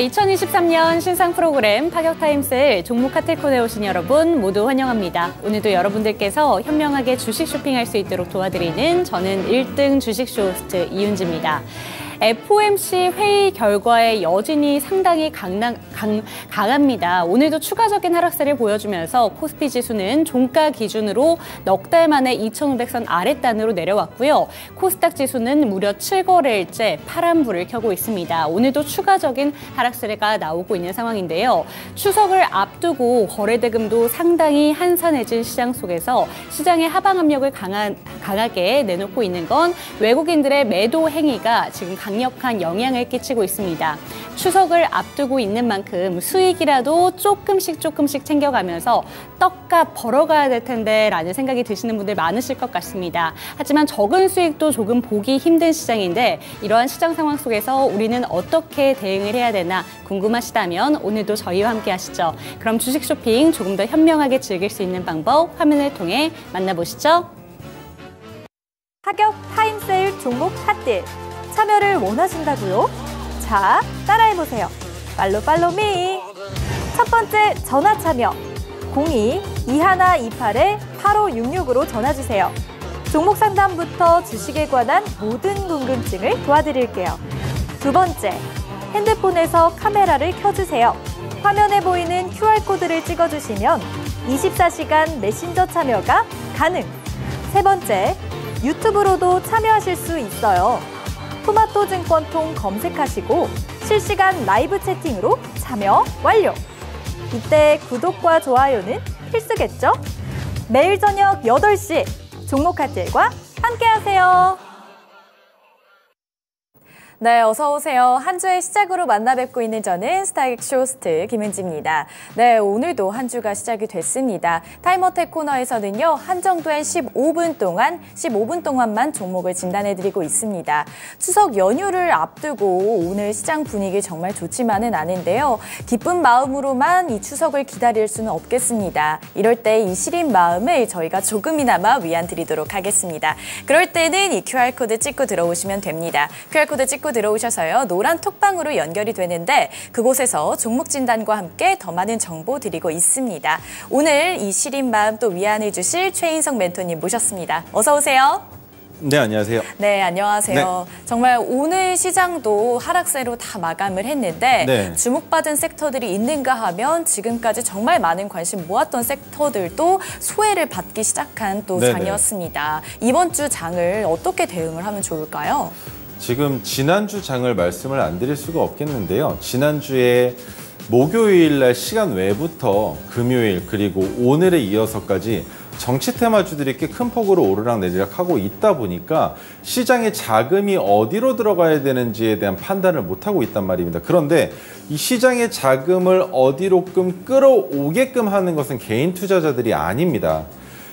네, 2023년 신상 프로그램 파격타임세일 종목 카테콘에 오신 여러분 모두 환영합니다. 오늘도 여러분들께서 현명하게 주식 쇼핑할 수 있도록 도와드리는 저는 1등 주식쇼 호스트 이윤지입니다. FOMC 회의 결과의 여진이 상당히 강합니다. 오늘도 추가적인 하락세를 보여주면서 코스피 지수는 종가 기준으로 넉 달 만에 2,500선 아랫단으로 내려왔고요. 코스닥 지수는 무려 7거래일째 파란불을 켜고 있습니다. 오늘도 추가적인 하락세가 나오고 있는 상황인데요. 추석을 앞두고 거래대금도 상당히 한산해진 시장 속에서 시장의 하방 압력을 강하게 내놓고 있는 건 외국인들의 매도 행위가 지금 강력한 영향을 끼치고 있습니다. 추석을 앞두고 있는 만큼 수익이라도 조금씩 챙겨가면서 떡값 벌어가야 될 텐데 라는 생각이 드시는 분들 많으실 것 같습니다. 하지만 적은 수익도 조금 보기 힘든 시장인데 이러한 시장 상황 속에서 우리는 어떻게 대응을 해야 되나 궁금하시다면 오늘도 저희와 함께 하시죠. 그럼 주식 쇼핑 조금 더 현명하게 즐길 수 있는 방법 화면을 통해 만나보시죠. 파격 타임세일 종목 핫딜 참여를 원하신다고요? 자, 따라해보세요. 팔로우 미. 첫 번째 전화 참여 02-2128-8566으로 전화주세요. 종목 상담부터 주식에 관한 모든 궁금증을 도와드릴게요. 두 번째, 핸드폰에서 카메라를 켜주세요. 화면에 보이는 QR코드를 찍어주시면 24시간 메신저 참여가 가능. 세 번째, 유튜브로도 참여하실 수 있어요. 토마토증권통 검색하시고 실시간 라이브 채팅으로 참여 완료! 이때 구독과 좋아요는 필수겠죠? 매일 저녁 8시 종목 핫딜과 함께하세요. 네, 어서 오세요. 한 주의 시작으로 만나 뵙고 있는 저는 스타일쇼 호스트 김은지입니다. 네, 오늘도 한 주가 시작이 됐습니다. 타임어택 코너에서는요, 한정된 15분 동안만 종목을 진단해드리고 있습니다. 추석 연휴를 앞두고 오늘 시장 분위기 정말 좋지만은 않은데요. 기쁜 마음으로만 이 추석을 기다릴 수는 없겠습니다. 이럴 때 이 시린 마음을 저희가 조금이나마 위안 드리도록 하겠습니다. 그럴 때는 이 QR코드 찍고 들어오시면 됩니다. QR코드 찍고 들어오셔서요. 노란 톡방으로 연결이 되는데 그곳에서 종목 진단과 함께 더 많은 정보 드리고 있습니다. 오늘 이 시린 마음 또 위안해 주실 최인성 멘토님 모셨습니다. 어서 오세요. 네, 안녕하세요. 네, 안녕하세요. 네. 정말 오늘 시장도 하락세로 다 마감을 했는데 네. 주목받은 섹터들이 있는가 하면 지금까지 정말 많은 관심 모았던 섹터들도 소외를 받기 시작한 또 장이었습니다. 이번 주 장을 어떻게 대응을 하면 좋을까요? 지금 지난주 장을 말씀을 안 드릴 수가 없겠는데요. 지난주에 목요일 날 시간 외부터 금요일 그리고 오늘에 이어서까지 정치 테마주들이 꽤 큰 폭으로 오르락내리락 하고 있다 보니까 시장의 자금이 어디로 들어가야 되는지에 대한 판단을 못하고 있단 말입니다. 그런데 이 시장의 자금을 어디로끔 끌어오게끔 하는 것은 개인 투자자들이 아닙니다.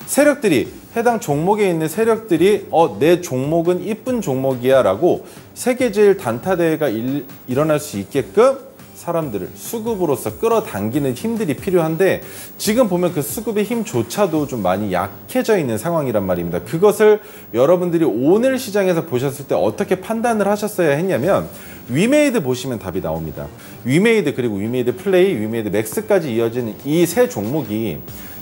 세력들이 해당 종목에 있는 세력들이 내 종목은 이쁜 종목이야 라고 세계 제일 단타 대회가 일어날 수 있게끔 사람들을 수급으로서 끌어당기는 힘들이 필요한데 지금 보면 그 수급의 힘조차도 좀 많이 약해져 있는 상황이란 말입니다. 그것을 여러분들이 오늘 시장에서 보셨을 때 어떻게 판단을 하셨어야 했냐면 위메이드 보시면 답이 나옵니다. 위메이드 그리고 위메이드 플레이, 위메이드 맥스까지 이어지는 이 세 종목이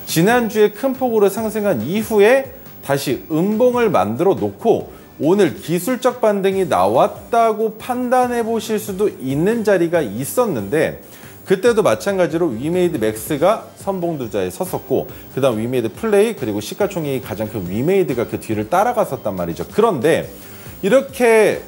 지난주에 큰 폭으로 상승한 이후에 다시 음봉을 만들어 놓고 오늘 기술적 반등이 나왔다고 판단해 보실 수도 있는 자리가 있었는데 그때도 마찬가지로 위메이드 맥스가 선봉두자에 섰었고 그 다음 위메이드 플레이 그리고 시가총액이 가장 큰 위메이드가 그 뒤를 따라갔었단 말이죠. 그런데 이렇게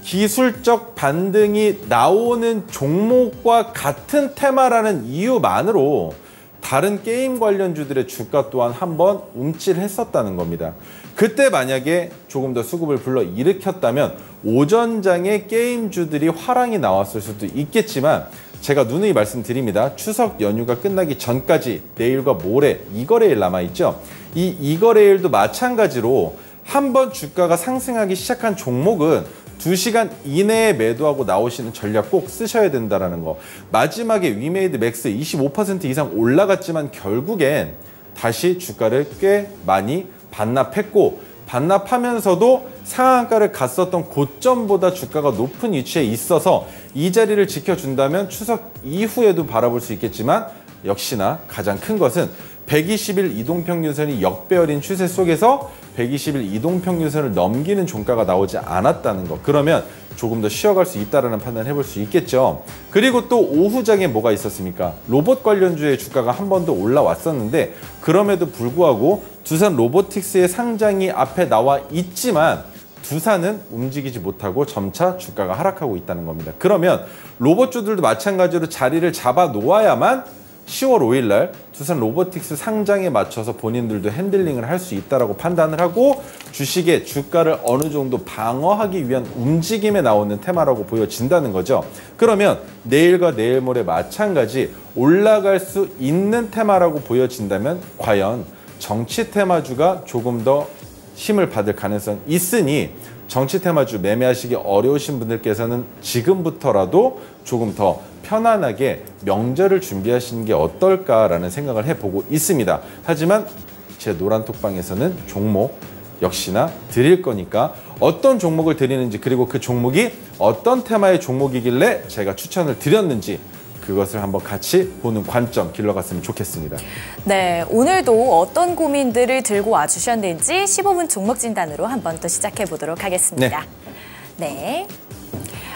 기술적 반등이 나오는 종목과 같은 테마라는 이유만으로 다른 게임 관련주들의 주가 또한 한번 움찔했었다는 겁니다. 그때 만약에 조금 더 수급을 불러 일으켰다면 오전장에 게임주들이 화랑이 나왔을 수도 있겠지만 제가 누누이 말씀드립니다. 추석 연휴가 끝나기 전까지 내일과 모레 2거래일 남아있죠. 이 2거래일도 마찬가지로 한번 주가가 상승하기 시작한 종목은 2시간 이내에 매도하고 나오시는 전략 꼭 쓰셔야 된다는 거. 마지막에 위메이드 맥스 25% 이상 올라갔지만 결국엔 다시 주가를 꽤 많이 반납했고 반납하면서도 상한가를 갔었던 고점보다 주가가 높은 위치에 있어서 이 자리를 지켜준다면 추석 이후에도 바라볼 수 있겠지만 역시나 가장 큰 것은 120일 이동평균선이 역배열인 추세 속에서 120일 이동평균선을 넘기는 종가가 나오지 않았다는 것. 그러면 조금 더 쉬어갈 수 있다는 판단을 해볼 수 있겠죠. 그리고 또 오후장에 뭐가 있었습니까? 로봇 관련주의 주가가 한 번 더 올라왔었는데 그럼에도 불구하고 두산 로보틱스의 상장이 앞에 나와 있지만 두산은 움직이지 못하고 점차 주가가 하락하고 있다는 겁니다. 그러면 로봇주들도 마찬가지로 자리를 잡아 놓아야만 10월 5일 날 두산 로보틱스 상장에 맞춰서 본인들도 핸들링을 할 수 있다라고 판단을 하고 주식의 주가를 어느 정도 방어하기 위한 움직임에 나오는 테마라고 보여진다는 거죠. 그러면 내일과 내일 모레 마찬가지 올라갈 수 있는 테마라고 보여진다면 과연 정치 테마주가 조금 더 힘을 받을 가능성이 있으니 정치 테마주 매매하시기 어려우신 분들께서는 지금부터라도 조금 더 편안하게 명절을 준비하시는 게 어떨까라는 생각을 해보고 있습니다. 하지만 제 노란톡방에서는 종목 역시나 드릴 거니까 어떤 종목을 드리는지 그리고 그 종목이 어떤 테마의 종목이길래 제가 추천을 드렸는지 그것을 한번 같이 보는 관점 길러갔으면 좋겠습니다. 네, 오늘도 어떤 고민들을 들고 와주셨는지 15분 종목 진단으로 한번 또 시작해 보도록 하겠습니다. 네.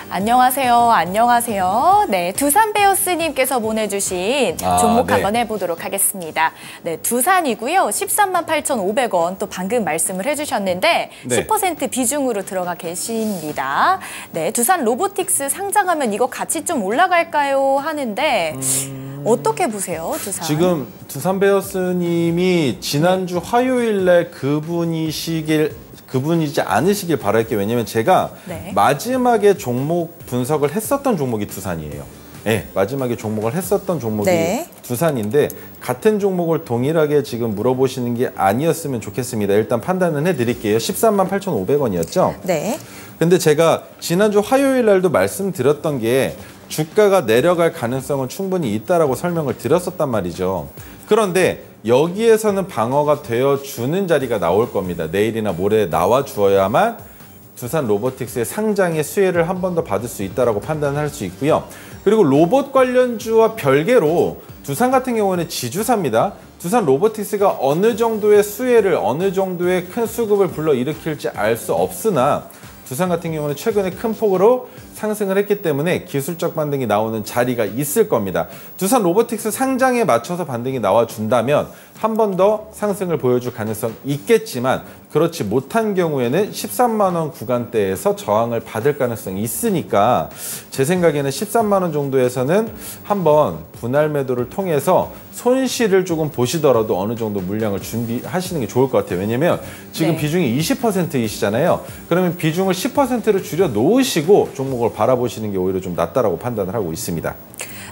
안녕하세요. 안녕하세요. 네, 두산베어스님께서 보내주신 종목 한번 해보도록 하겠습니다. 네, 두산이고요. 13만 8,500원 또 방금 말씀을 해주셨는데 10% 비중으로 들어가 계십니다. 네, 두산 로보틱스 상장하면 이거 같이 좀 올라갈까요? 하는데 어떻게 보세요, 두산? 지금 두산베어스님이 지난주 화요일 날 그분이지 않으시길 바랄게요. 왜냐면 제가 마지막에 종목 분석을 했었던 종목이 두산이에요. 네, 마지막에 종목을 했었던 종목이 두산인데 같은 종목을 동일하게 지금 물어보시는 게 아니었으면 좋겠습니다. 일단 판단은 해드릴게요. 13만 8,500원이었죠? 네. 근데 제가 지난주 화요일 날도 말씀드렸던 게 주가가 내려갈 가능성은 충분히 있다라고 설명을 드렸었단 말이죠. 그런데 여기에서는 방어가 되어주는 자리가 나올 겁니다. 내일이나 모레 나와주어야만 두산 로보틱스의 상장의 수혜를 한 번 더 받을 수 있다고 판단할 수 있고요. 그리고 로봇 관련주와 별개로 두산 같은 경우는 지주사입니다. 두산 로보틱스가 어느 정도의 수혜를 어느 정도의 큰 수급을 불러일으킬지 알 수 없으나 두산 같은 경우는 최근에 큰 폭으로 상승을 했기 때문에 기술적 반등이 나오는 자리가 있을 겁니다. 두산 로보틱스 상장에 맞춰서 반등이 나와준다면 한 번 더 상승을 보여줄 가능성 있겠지만 그렇지 못한 경우에는 13만 원 구간대에서 저항을 받을 가능성이 있으니까 제 생각에는 13만 원 정도에서는 한번 분할 매도를 통해서 손실을 조금 보시더라도 어느 정도 물량을 준비하시는 게 좋을 것 같아요. 왜냐면 지금 비중이 20%이시잖아요. 그러면 비중을 10%로 줄여 놓으시고 종목을 바라보시는 게 오히려 좀 낫다라고 판단을 하고 있습니다.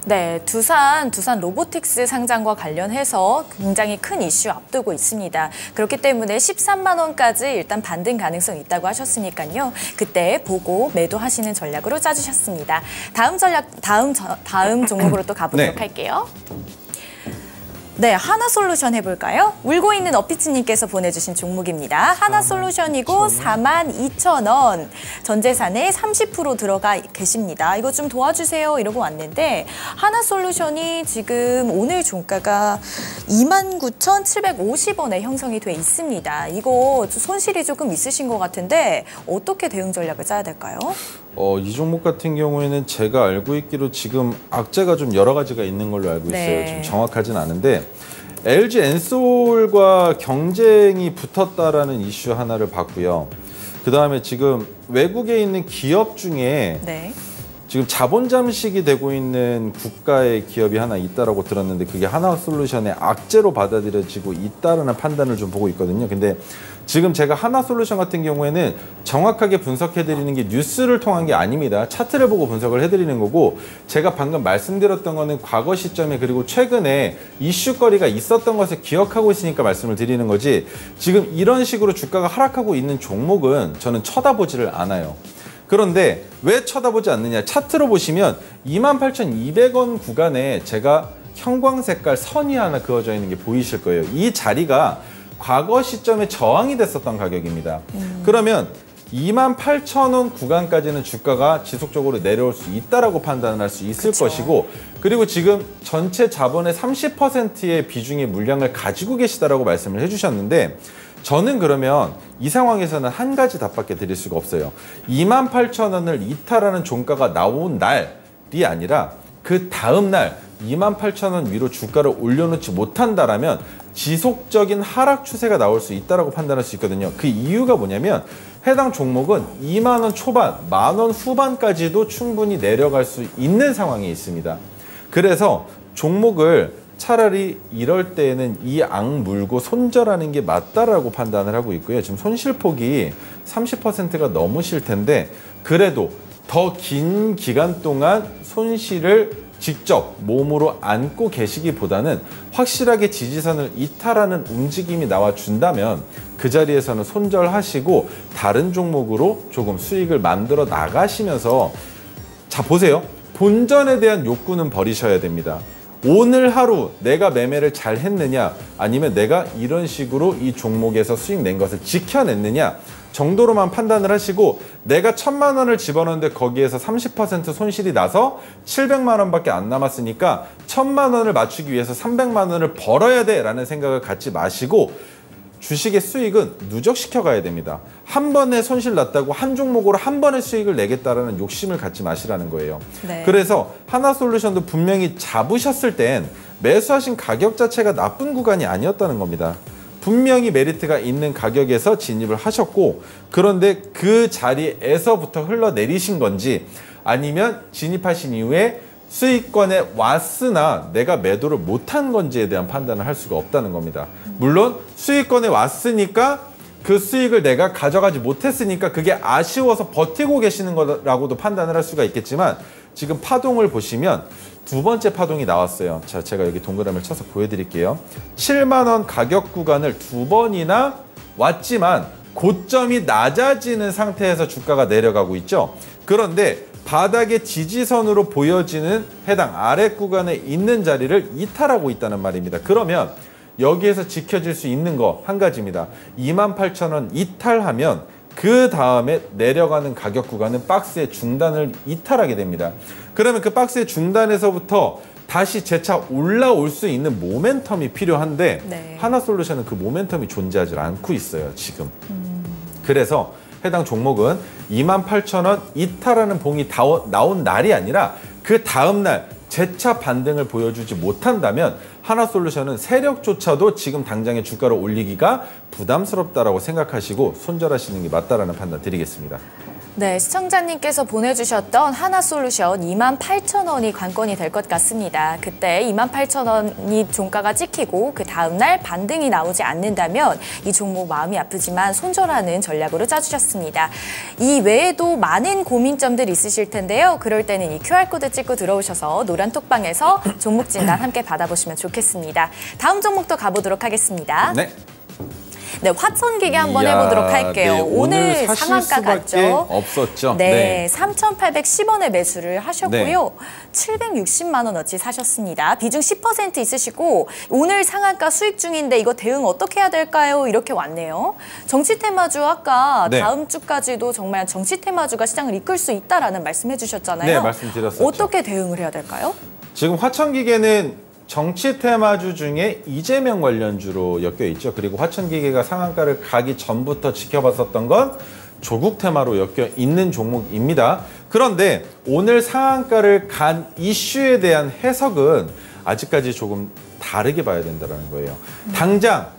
네, 두산 로보틱스 상장과 관련해서 굉장히 큰 이슈 앞두고 있습니다. 그렇기 때문에 13만 원까지 일단 반등 가능성이 있다고 하셨으니까요. 그때 보고 매도하시는 전략으로 짜주셨습니다. 다음 종목으로 또 가보도록 할게요. 네, 하나솔루션 해볼까요? 울고 있는 어피츠님께서 보내주신 종목입니다. 하나솔루션이고 42,000원. 전재산의 30% 들어가 계십니다. 이거 좀 도와주세요 이러고 왔는데 하나솔루션이 지금 오늘 종가가 29,750원에 형성이 돼 있습니다. 이거 손실이 조금 있으신 것 같은데 어떻게 대응 전략을 짜야 될까요? 이 종목 같은 경우에는 제가 알고 있기로 지금 악재가 좀 여러 가지가 있는 걸로 알고 있어요. 지금 정확하진 않은데 LG 엔솔과 경쟁이 붙었다라는 이슈 하나를 봤고요. 그다음에 지금 외국에 있는 기업 중에 지금 자본 잠식이 되고 있는 국가의 기업이 하나 있다라고 들었는데 그게 하나솔루션의 악재로 받아들여지고 있다라는 판단을 좀 보고 있거든요. 근데 지금 제가 하나솔루션 같은 경우에는 정확하게 분석해드리는 게 뉴스를 통한 게 아닙니다. 차트를 보고 분석을 해드리는 거고 제가 방금 말씀드렸던 거는 과거 시점에 그리고 최근에 이슈거리가 있었던 것을 기억하고 있으니까 말씀을 드리는 거지 지금 이런 식으로 주가가 하락하고 있는 종목은 저는 쳐다보지를 않아요. 그런데 왜 쳐다보지 않느냐? 차트로 보시면 28,200원 구간에 제가 형광색깔 선이 하나 그어져 있는 게 보이실 거예요. 이 자리가 과거 시점에 저항이 됐었던 가격입니다. 그러면 28,000원 구간까지는 주가가 지속적으로 내려올 수 있다라고 판단할 수 있을 그쵸. 것이고, 그리고 지금 전체 자본의 30%의 비중의 물량을 가지고 계시다라고 말씀을 해주셨는데, 저는 그러면 이 상황에서는 한 가지 답밖에 드릴 수가 없어요. 28,000원을 이탈하는 종가가 나온 날이 아니라 그 다음 날 28,000원 위로 주가를 올려놓지 못한다라면 지속적인 하락 추세가 나올 수 있다라고 판단할 수 있거든요. 그 이유가 뭐냐면 해당 종목은 2만 원 초반, 10,000원 후반까지도 충분히 내려갈 수 있는 상황이 있습니다. 그래서 종목을 차라리 이럴 때에는 이 악 물고 손절하는 게 맞다라고 판단을 하고 있고요. 지금 손실폭이 30%가 넘으실 텐데, 그래도 더 긴 기간 동안 손실을 직접 몸으로 안고 계시기보다는 확실하게 지지선을 이탈하는 움직임이 나와준다면 그 자리에서는 손절하시고 다른 종목으로 조금 수익을 만들어 나가시면서, 자 보세요. 본전에 대한 욕구는 버리셔야 됩니다. 오늘 하루 내가 매매를 잘 했느냐, 아니면 내가 이런 식으로 이 종목에서 수익 낸 것을 지켜냈느냐 정도로만 판단을 하시고, 내가 1,000만 원을 집어넣는데 거기에서 30% 손실이 나서 700만 원밖에 안 남았으니까 1,000만 원을 맞추기 위해서 300만 원을 벌어야 돼 라는 생각을 갖지 마시고, 주식의 수익은 누적시켜 가야 됩니다. 한 번에 손실 났다고 한 종목으로 한 번에 수익을 내겠다라는 욕심을 갖지 마시라는 거예요. 네. 그래서 하나솔루션도 분명히 잡으셨을 땐 매수하신 가격 자체가 나쁜 구간이 아니었다는 겁니다. 분명히 메리트가 있는 가격에서 진입을 하셨고, 그런데 그 자리에서부터 흘러내리신 건지, 아니면 진입하신 이후에 수익권에 왔으나 내가 매도를 못한 건지에 대한 판단을 할 수가 없다는 겁니다. 물론 수익권에 왔으니까 그 수익을 내가 가져가지 못했으니까 그게 아쉬워서 버티고 계시는 거라고도 판단을 할 수가 있겠지만, 지금 파동을 보시면 두 번째 파동이 나왔어요. 자, 제가 여기 동그라미를 쳐서 보여드릴게요. 7만 원 가격 구간을 두 번이나 왔지만 고점이 낮아지는 상태에서 주가가 내려가고 있죠. 그런데 바닥의 지지선으로 보여지는 해당 아래 구간에 있는 자리를 이탈하고 있다는 말입니다. 그러면 여기에서 지켜질 수 있는 거 한 가지입니다. 28,000원 이탈하면 그 다음에 내려가는 가격 구간은 박스의 중단을 이탈하게 됩니다. 그러면 그 박스의 중단에서부터 다시 재차 올라올 수 있는 모멘텀이 필요한데, 네. 하나솔루션은 그 모멘텀이 존재하지 않고 있어요, 지금. 그래서 해당 종목은 28,000원 이탈하는 봉이 나온 날이 아니라 그 다음날 재차 반등을 보여주지 못한다면 하나솔루션은 세력조차도 지금 당장의 주가를 올리기가 부담스럽다라고 생각하시고 손절하시는 게 맞다라는 판단 드리겠습니다. 네, 시청자님께서 보내주셨던 하나솔루션 28,000원이 관건이 될 것 같습니다. 그때 28,000원이 종가가 찍히고 그 다음날 반등이 나오지 않는다면 이 종목 마음이 아프지만 손절하는 전략으로 짜주셨습니다. 이 외에도 많은 고민점들 있으실 텐데요. 그럴 때는 이 QR코드 찍고 들어오셔서 노란톡방에서 종목 진단 함께 받아보시면 좋겠습니다. 다음 종목도 가보도록 하겠습니다. 네. 네, 화천기계 한번 해보도록 할게요. 네, 오늘 사실 상한가 갔죠? 없었죠. 네, 3,810원에 매수를 하셨고요. 네. 760만 원어치 사셨습니다. 비중 10% 있으시고 오늘 상한가 수익 중인데 이거 대응 어떻게 해야 될까요? 이렇게 왔네요. 정치 테마주 아까 네. 다음 주까지도 정말 정치 테마주가 시장을 이끌 수 있다라는 말씀해 주셨잖아요. 네, 말씀드렸었죠. 어떻게 대응을 해야 될까요? 지금 화천기계는 정치 테마주 중에 이재명 관련주로 엮여 있죠. 그리고 화천기계가 상한가를 가기 전부터 지켜봤었던 건 조국 테마로 엮여 있는 종목입니다. 그런데 오늘 상한가를 간 이슈에 대한 해석은 아직까지 조금 다르게 봐야 된다는 거예요. 당장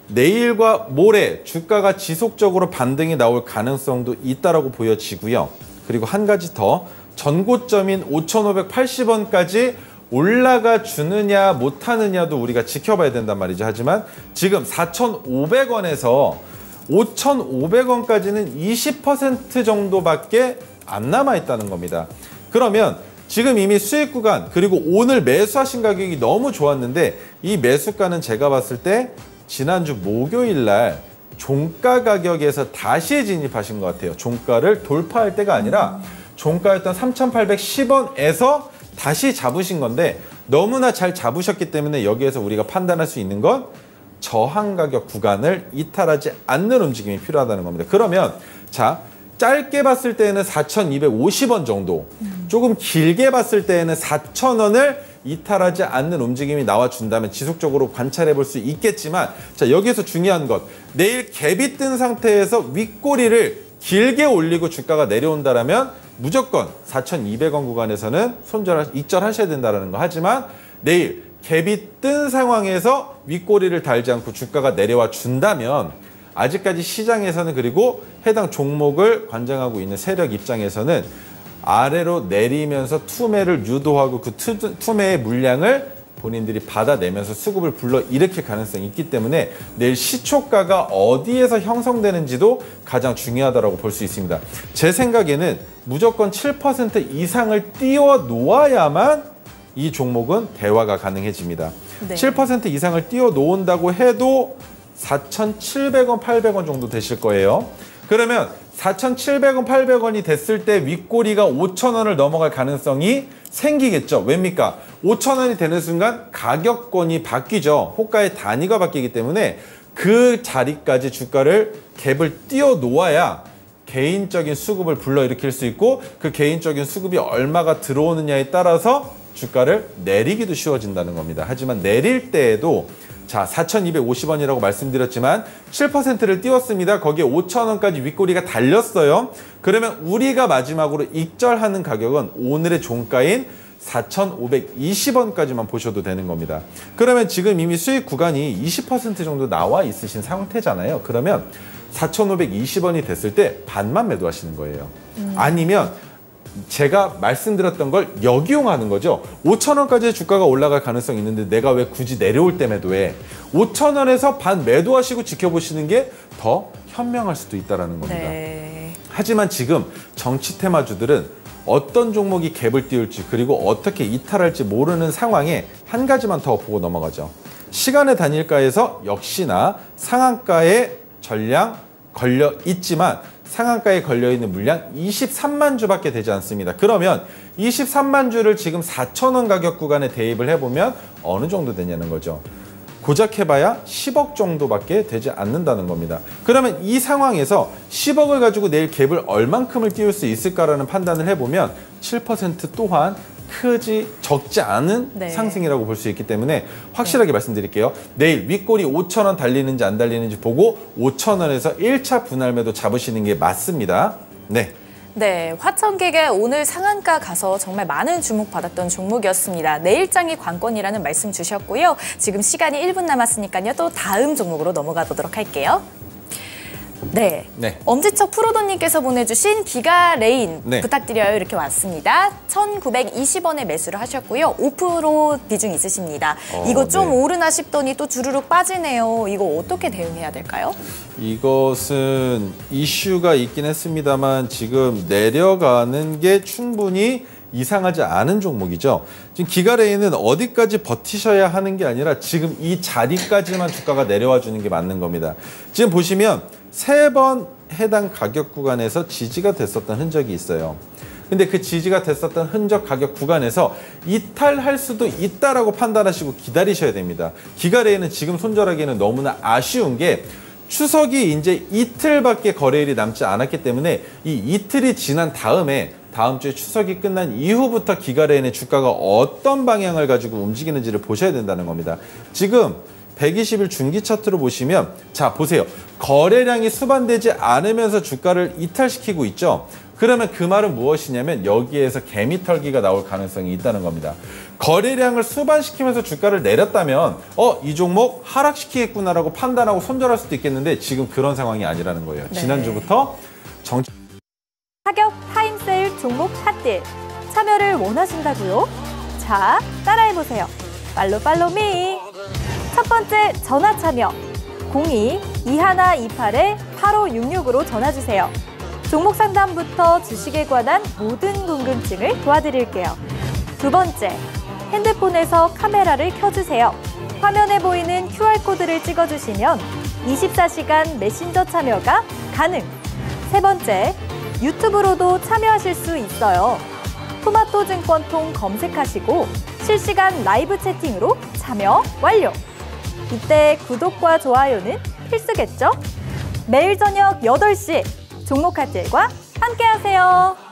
내일과 모레 주가가 지속적으로 반등이 나올 가능성도 있다라고 보여지고요. 그리고 한 가지 더, 전고점인 5,580원까지 올라가 주느냐 못하느냐도 우리가 지켜봐야 된단 말이죠. 하지만 지금 4,500원에서 5,500원까지는 20% 정도밖에 안 남아있다는 겁니다. 그러면 지금 이미 수익 구간, 그리고 오늘 매수하신 가격이 너무 좋았는데 이 매수가는 제가 봤을 때 지난주 목요일 날 종가 가격에서 다시 진입하신 것 같아요. 종가를 돌파할 때가 아니라 종가였던 3,810원에서 다시 잡으신 건데, 너무나 잘 잡으셨기 때문에 여기에서 우리가 판단할 수 있는 건 저항 가격 구간을 이탈하지 않는 움직임이 필요하다는 겁니다. 그러면 자, 짧게 봤을 때는 4,250원 정도, 조금 길게 봤을 때는 4,000원을 이탈하지 않는 움직임이 나와준다면 지속적으로 관찰해 볼 수 있겠지만, 자, 여기에서 중요한 것, 내일 갭이 뜬 상태에서 윗꼬리를 길게 올리고 주가가 내려온다라면 무조건 4,200원 구간에서는 익절하셔야 된다는 거. 하지만 내일 갭이 뜬 상황에서 윗꼬리를 달지 않고 주가가 내려와 준다면 아직까지 시장에서는, 그리고 해당 종목을 관장하고 있는 세력 입장에서는 아래로 내리면서 투매를 유도하고 그 투매의 물량을 본인들이 받아내면서 수급을 불러일으킬 가능성이 있기 때문에 내일 시초가가 어디에서 형성되는지도 가장 중요하다고 볼 수 있습니다. 제 생각에는 무조건 7% 이상을 띄워 놓아야만 이 종목은 대화가 가능해집니다. 네. 7% 이상을 띄워 놓은다고 해도 4,700원, 800원 정도 되실 거예요. 그러면 4,700원, 800원이 됐을 때 윗꼬리가 5,000원을 넘어갈 가능성이 생기겠죠. 왜입니까? 5,000원이 되는 순간 가격권이 바뀌죠. 호가의 단위가 바뀌기 때문에 그 자리까지 주가를 갭을 띄워 놓아야 개인적인 수급을 불러일으킬 수 있고, 그 개인적인 수급이 얼마가 들어오느냐에 따라서 주가를 내리기도 쉬워진다는 겁니다. 하지만 내릴 때에도 자, 4,250원이라고 말씀드렸지만 7%를 띄웠습니다. 거기에 5,000원까지 윗꼬리가 달렸어요. 그러면 우리가 마지막으로 익절하는 가격은 오늘의 종가인 4,520원까지만 보셔도 되는 겁니다. 그러면 지금 이미 수익 구간이 20% 정도 나와 있으신 상태잖아요. 그러면 4,520원이 됐을 때 반만 매도하시는 거예요. 아니면 제가 말씀드렸던 걸 역이용하는 거죠. 5,000원까지 주가가 올라갈 가능성이 있는데 내가 왜 굳이 내려올 때 매도해? 5,000원에서 반 매도하시고 지켜보시는 게 더 현명할 수도 있다는 겁니다. 네. 하지만 지금 정치 테마주들은 어떤 종목이 갭을 띄울지, 그리고 어떻게 이탈할지 모르는 상황에 한 가지만 더 보고 넘어가죠. 시간의 단일가에서 역시나 상한가의 전량 걸려 있지만 상한가에 걸려있는 물량 23만 주밖에 되지 않습니다. 그러면 23만 주를 지금 4,000원 가격 구간에 대입을 해보면 어느 정도 되냐는 거죠. 고작 해봐야 10억 정도밖에 되지 않는다는 겁니다. 그러면 이 상황에서 10억을 가지고 내일 갭을 얼만큼을 띄울 수 있을까라는 판단을 해보면 7% 또한 적지 않은 네. 상승이라고 볼 수 있기 때문에 확실하게 말씀드릴게요. 내일 윗꼬리 5,000원 달리는지 안 달리는지 보고 5,000원에서 1차 분할 매도 잡으시는 게 맞습니다. 네. 네, 화천객의 오늘 상한가 가서 정말 많은 주목받았던 종목이었습니다. 내일장이 관건이라는 말씀 주셨고요. 지금 시간이 1분 남았으니까요. 또 다음 종목으로 넘어가 보도록 할게요. 네. 엄지척 프로도님께서 보내주신 기가레인 부탁드려요. 이렇게 왔습니다. 1,920원에 매수를 하셨고요. 5% 비중 있으십니다. 이거 좀 오르나 싶더니 또 주르륵 빠지네요. 이거 어떻게 대응해야 될까요? 이것은 이슈가 있긴 했습니다만 지금 내려가는 게 충분히 이상하지 않은 종목이죠. 지금 기가레인은 어디까지 버티셔야 하는 게 아니라 지금 이 자리까지만 주가가 내려와 주는 게 맞는 겁니다. 지금 보시면 3번 해당 가격 구간에서 지지가 됐었던 흔적이 있어요. 근데 그 지지가 됐었던 흔적 가격 구간에서 이탈할 수도 있다라고 판단하시고 기다리셔야 됩니다. 기가레인은 지금 손절하기에는 너무나 아쉬운 게 추석이 이제 이틀밖에 거래일이 남지 않았기 때문에 이 이틀이 지난 다음에 다음 주에 추석이 끝난 이후부터 기가레인의 주가가 어떤 방향을 가지고 움직이는지를 보셔야 된다는 겁니다. 지금 120일 중기 차트로 보시면 자 보세요. 거래량이 수반되지 않으면서 주가를 이탈시키고 있죠. 그러면 그 말은 무엇이냐면 여기에서 개미털기가 나올 가능성이 있다는 겁니다. 거래량을 수반시키면서 주가를 내렸다면 이 종목 하락시키겠구나라고 판단하고 손절할 수도 있겠는데 지금 그런 상황이 아니라는 거예요. 네. 지난주부터 가격 타임세일 종목 핫딜 참여를 원하신다고요? 자, 따라해보세요. 팔로미. 첫 번째 전화 참여 02-2128-8566으로 전화주세요. 종목 상담부터 주식에 관한 모든 궁금증을 도와드릴게요. 두 번째, 핸드폰에서 카메라를 켜주세요. 화면에 보이는 QR코드를 찍어주시면 24시간 메신저 참여가 가능. 세 번째, 유튜브로도 참여하실 수 있어요. 토마토증권통 검색하시고 실시간 라이브 채팅으로 참여 완료. 이때 구독과 좋아요는 필수겠죠? 매일 저녁 8시 종목 카텔과 함께하세요.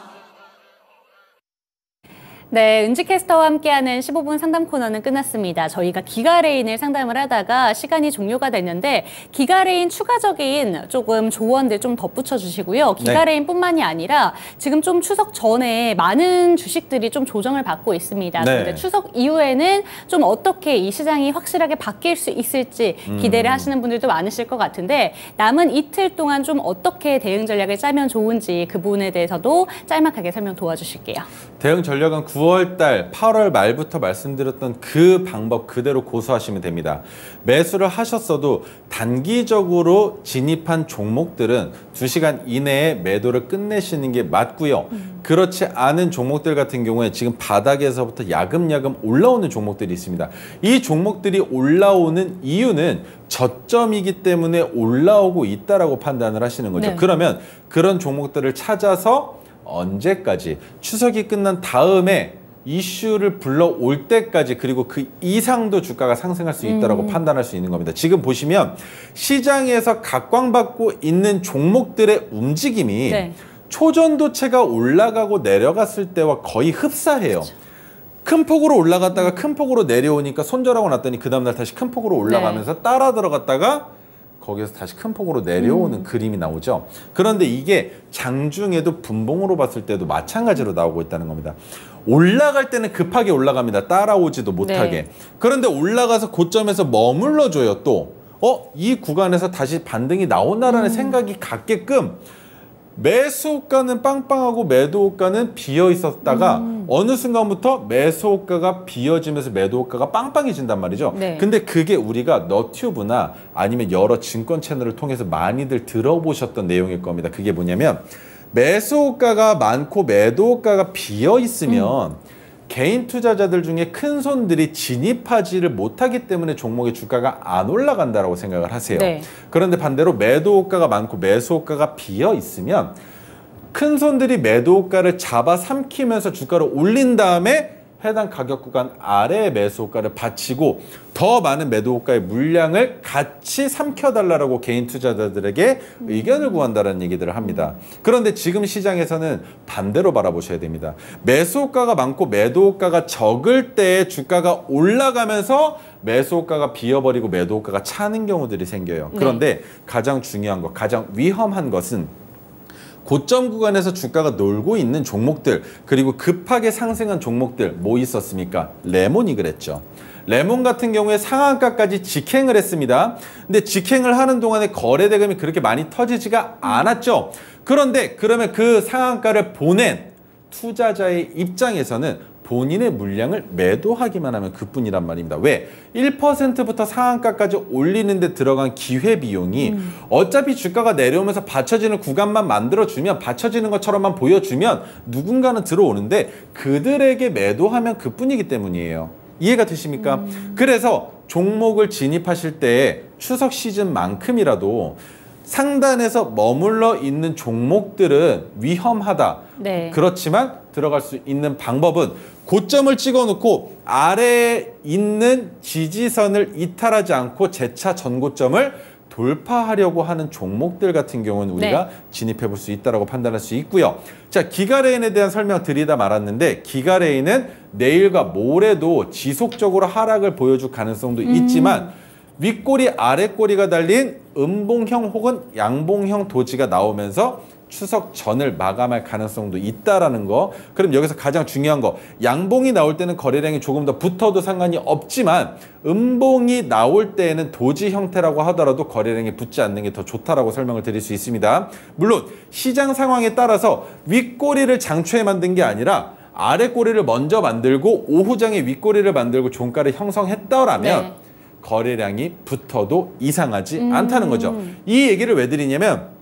네, 은지캐스터와 함께하는 15분 상담 코너는 끝났습니다. 저희가 기가레인을 상담을 하다가 시간이 종료가 됐는데 기가레인 추가적인 조금 조언들 좀 덧붙여 주시고요. 기가레인뿐만이 아니라 지금 좀 추석 전에 많은 주식들이 좀 조정을 받고 있습니다. 그런데 추석 이후에는 좀 어떻게 이 시장이 확실하게 바뀔 수 있을지 기대를 하시는 분들도 많으실 것 같은데 남은 이틀 동안 좀 어떻게 대응 전략을 짜면 좋은지 그 부분에 대해서도 짤막하게 설명 도와주실게요. 대응 전략은 9월 달, 8월 말부터 말씀드렸던 그 방법 그대로 고수하시면 됩니다. 매수를 하셨어도 단기적으로 진입한 종목들은 2시간 이내에 매도를 끝내시는 게 맞고요. 그렇지 않은 종목들 같은 경우에 지금 바닥에서부터 야금야금 올라오는 종목들이 있습니다. 이 종목들이 올라오는 이유는 저점이기 때문에 올라오고 있다라고 판단을 하시는 거죠. 그러면 그런 종목들을 찾아서 언제까지 추석이 끝난 다음에 이슈를 불러올 때까지 그리고 그 이상도 주가가 상승할 수 있다고 판단할 수 있는 겁니다. 지금 보시면 시장에서 각광받고 있는 종목들의 움직임이 초전도체가 올라가고 내려갔을 때와 거의 흡사해요. 큰 폭으로 올라갔다가 큰 폭으로 내려오니까 손절하고 났더니 그 다음날 다시 큰 폭으로 올라가면서 따라 들어갔다가 거기서 다시 큰 폭으로 내려오는 그림이 나오죠. 그런데 이게 장중에도 분봉으로 봤을 때도 마찬가지로 나오고 있다는 겁니다. 올라갈 때는 급하게 올라갑니다. 따라오지도 못하게. 그런데 올라가서 고점에서 머물러줘요. 또 이 구간에서 다시 반등이 나오나라는 생각이 갖게끔 매수호가는 빵빵하고 매도호가는 비어 있었다가 어느 순간부터 매수호가가 비어지면서 매도호가가 빵빵해진단 말이죠. 근데 그게 우리가 너튜브나 아니면 여러 증권 채널을 통해서 많이들 들어보셨던 내용일 겁니다. 그게 뭐냐면 매수호가가 많고 매도호가가 비어 있으면 개인 투자자들 중에 큰 손들이 진입하지를 못하기 때문에 종목의 주가가 안 올라간다라고 생각을 하세요. 그런데 반대로 매도호가가 많고 매수호가가 비어 있으면 큰 손들이 매도호가를 잡아삼키면서 주가를 올린 다음에 해당 가격 구간 아래의 매수호가를 받치고 더 많은 매도호가의 물량을 같이 삼켜달라고 개인 투자자들에게 의견을 구한다는 얘기들을 합니다. 그런데 지금 시장에서는 반대로 바라보셔야 됩니다. 매수호가가 많고 매도호가가 적을 때 주가가 올라가면서 매수호가가 비어버리고 매도호가가 차는 경우들이 생겨요. 그런데 가장 중요한 것, 가장 위험한 것은 고점 구간에서 주가가 놀고 있는 종목들 그리고 급하게 상승한 종목들 뭐 있었습니까? 레몬이 그랬죠. 레몬 같은 경우에 상한가까지 직행을 했습니다. 근데 직행을 하는 동안에 거래 대금이 그렇게 많이 터지지가 않았죠. 그런데 그러면 그 상한가를 보낸 투자자의 입장에서는 본인의 물량을 매도하기만 하면 그뿐이란 말입니다. 왜? 1%부터 상한가까지 올리는데 들어간 기회비용이 어차피 주가가 내려오면서 받쳐지는 구간만 만들어주면 받쳐지는 것처럼만 보여주면 누군가는 들어오는데 그들에게 매도하면 그뿐이기 때문이에요. 이해가 되십니까? 그래서 종목을 진입하실 때 추석 시즌만큼이라도 상단에서 머물러 있는 종목들은 위험하다. 그렇지만 들어갈 수 있는 방법은 고점을 찍어놓고 아래에 있는 지지선을 이탈하지 않고 재차 전고점을 돌파하려고 하는 종목들 같은 경우는 우리가 진입해 볼 수 있다고 판단할 수 있고요. 자, 기가레인에 대한 설명 드리다 말았는데 기가레인은 내일과 모레도 지속적으로 하락을 보여줄 가능성도 있지만 윗꼬리 아랫꼬리가 달린 음봉형 혹은 양봉형 도지가 나오면서 추석 전을 마감할 가능성도 있다라는 거. 그럼 여기서 가장 중요한 거, 양봉이 나올 때는 거래량이 조금 더 붙어도 상관이 없지만 음봉이 나올 때에는 도지 형태라고 하더라도 거래량이 붙지 않는 게 더 좋다라고 설명을 드릴 수 있습니다. 물론 시장 상황에 따라서 윗꼬리를 장초에 만든 게 아니라 아랫꼬리를 먼저 만들고 오후장에 윗꼬리를 만들고 종가를 형성했더라면 거래량이 붙어도 이상하지 않다는 거죠. 이 얘기를 왜 드리냐면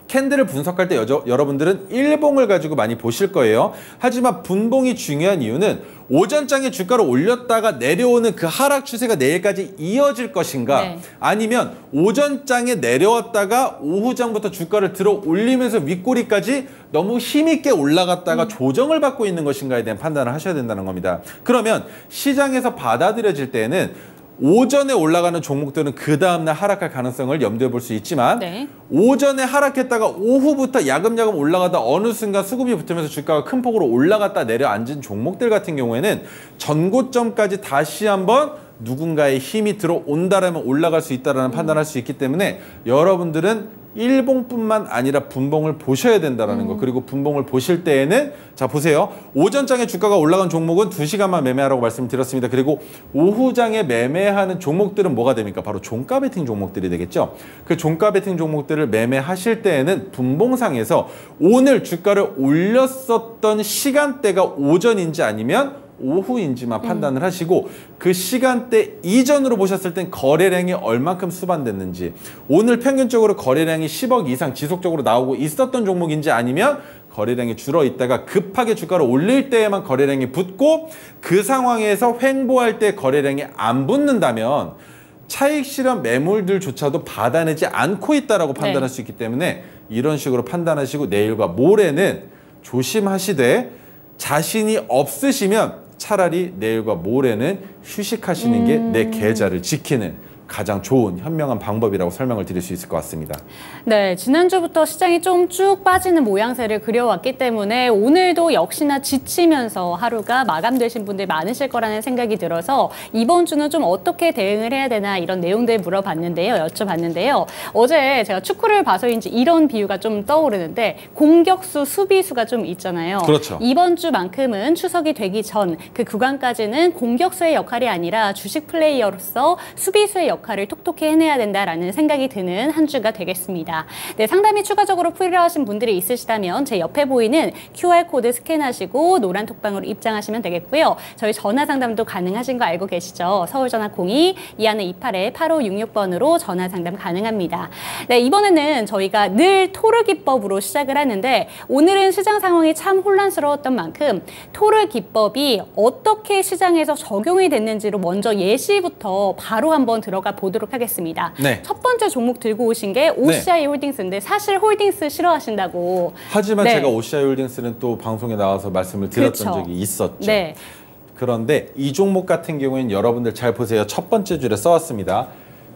캔들을 분석할 때 여러분들은 일봉을 가지고 많이 보실 거예요. 하지만 분봉이 중요한 이유는 오전장에 주가를 올렸다가 내려오는 그 하락 추세가 내일까지 이어질 것인가 아니면 오전장에 내려왔다가 오후장부터 주가를 들어 올리면서 윗꼬리까지 너무 힘있게 올라갔다가 조정을 받고 있는 것인가에 대한 판단을 하셔야 된다는 겁니다. 그러면 시장에서 받아들여질 때는 오전에 올라가는 종목들은 그 다음날 하락할 가능성을 염두에 볼 수 있지만 네. 오전에 하락했다가 오후부터 야금야금 올라가다 어느 순간 수급이 붙으면서 주가가 큰 폭으로 올라갔다 내려앉은 종목들 같은 경우에는 전고점까지 다시 한번 누군가의 힘이 들어온다라면 올라갈 수 있다라는 판단할 수 있기 때문에 여러분들은 일봉뿐만 아니라 분봉을 보셔야 된다는 거. 그리고 분봉을 보실 때에는 자 보세요. 오전장에 주가가 올라간 종목은 2시간만 매매하라고 말씀드렸습니다. 그리고 오후장에 매매하는 종목들은 뭐가 됩니까? 바로 종가 베팅 종목들이 되겠죠. 그 종가 베팅 종목들을 매매하실 때에는 분봉상에서 오늘 주가를 올렸었던 시간대가 오전인지 아니면 오후인지만 판단을 하시고 그 시간대 이전으로 보셨을 땐 거래량이 얼만큼 수반됐는지 오늘 평균적으로 거래량이 10억 이상 지속적으로 나오고 있었던 종목인지 아니면 거래량이 줄어 있다가 급하게 주가를 올릴 때에만 거래량이 붙고 그 상황에서 횡보할 때 거래량이 안 붙는다면 차익 실현 매물들조차도 받아내지 않고 있다라고 판단할 수 있기 때문에 이런 식으로 판단하시고 내일과 모레는 조심하시되 자신이 없으시면 차라리 내일과 모레는 휴식하시는 게 내 계좌를 지키는 가장 좋은 현명한 방법이라고 설명을 드릴 수 있을 것 같습니다. 네, 지난주부터 시장이 좀 쭉 빠지는 모양새를 그려왔기 때문에 오늘도 역시나 지치면서 하루가 마감되신 분들 많으실 거라는 생각이 들어서 이번 주는 좀 어떻게 대응을 해야 되나 이런 내용들 여쭤봤는데요. 어제 제가 축구를 봐서인지 이런 비유가 좀 떠오르는데 공격수, 수비수가 좀 있잖아요. 그렇죠. 이번 주만큼은 추석이 되기 전 그 구간까지는 공격수의 역할이 아니라 주식 플레이어로서 수비수의 역할을 톡톡히 해내야 된다라는 생각이 드는 한 주가 되겠습니다. 네, 상담이 추가적으로 필요하신 분들이 있으시다면 제 옆에 보이는 QR코드 스캔하시고 노란 톡방으로 입장하시면 되겠고요. 저희 전화 상담도 가능하신 거 알고 계시죠? 서울전화 02-2128-8566번으로 전화 상담 가능합니다. 네, 이번에는 저희가 늘 토르 기법으로 시작을 하는데 오늘은 시장 상황이 참 혼란스러웠던 만큼 토르 기법이 어떻게 시장에서 적용이 됐는지로 먼저 예시부터 바로 한번 들어가 보도록 하겠습니다. 네. 첫 번째 종목 들고 오신 게 OCI 홀딩스인데 사실 홀딩스 싫어하신다고. 하지만 네. 제가 OCI 홀딩스는 또 방송에 나와서 말씀을 드렸던 그렇죠. 적이 있었죠. 네. 그런데 이 종목 같은 경우에는 여러분들 잘 보세요. 첫 번째 줄에 써왔습니다.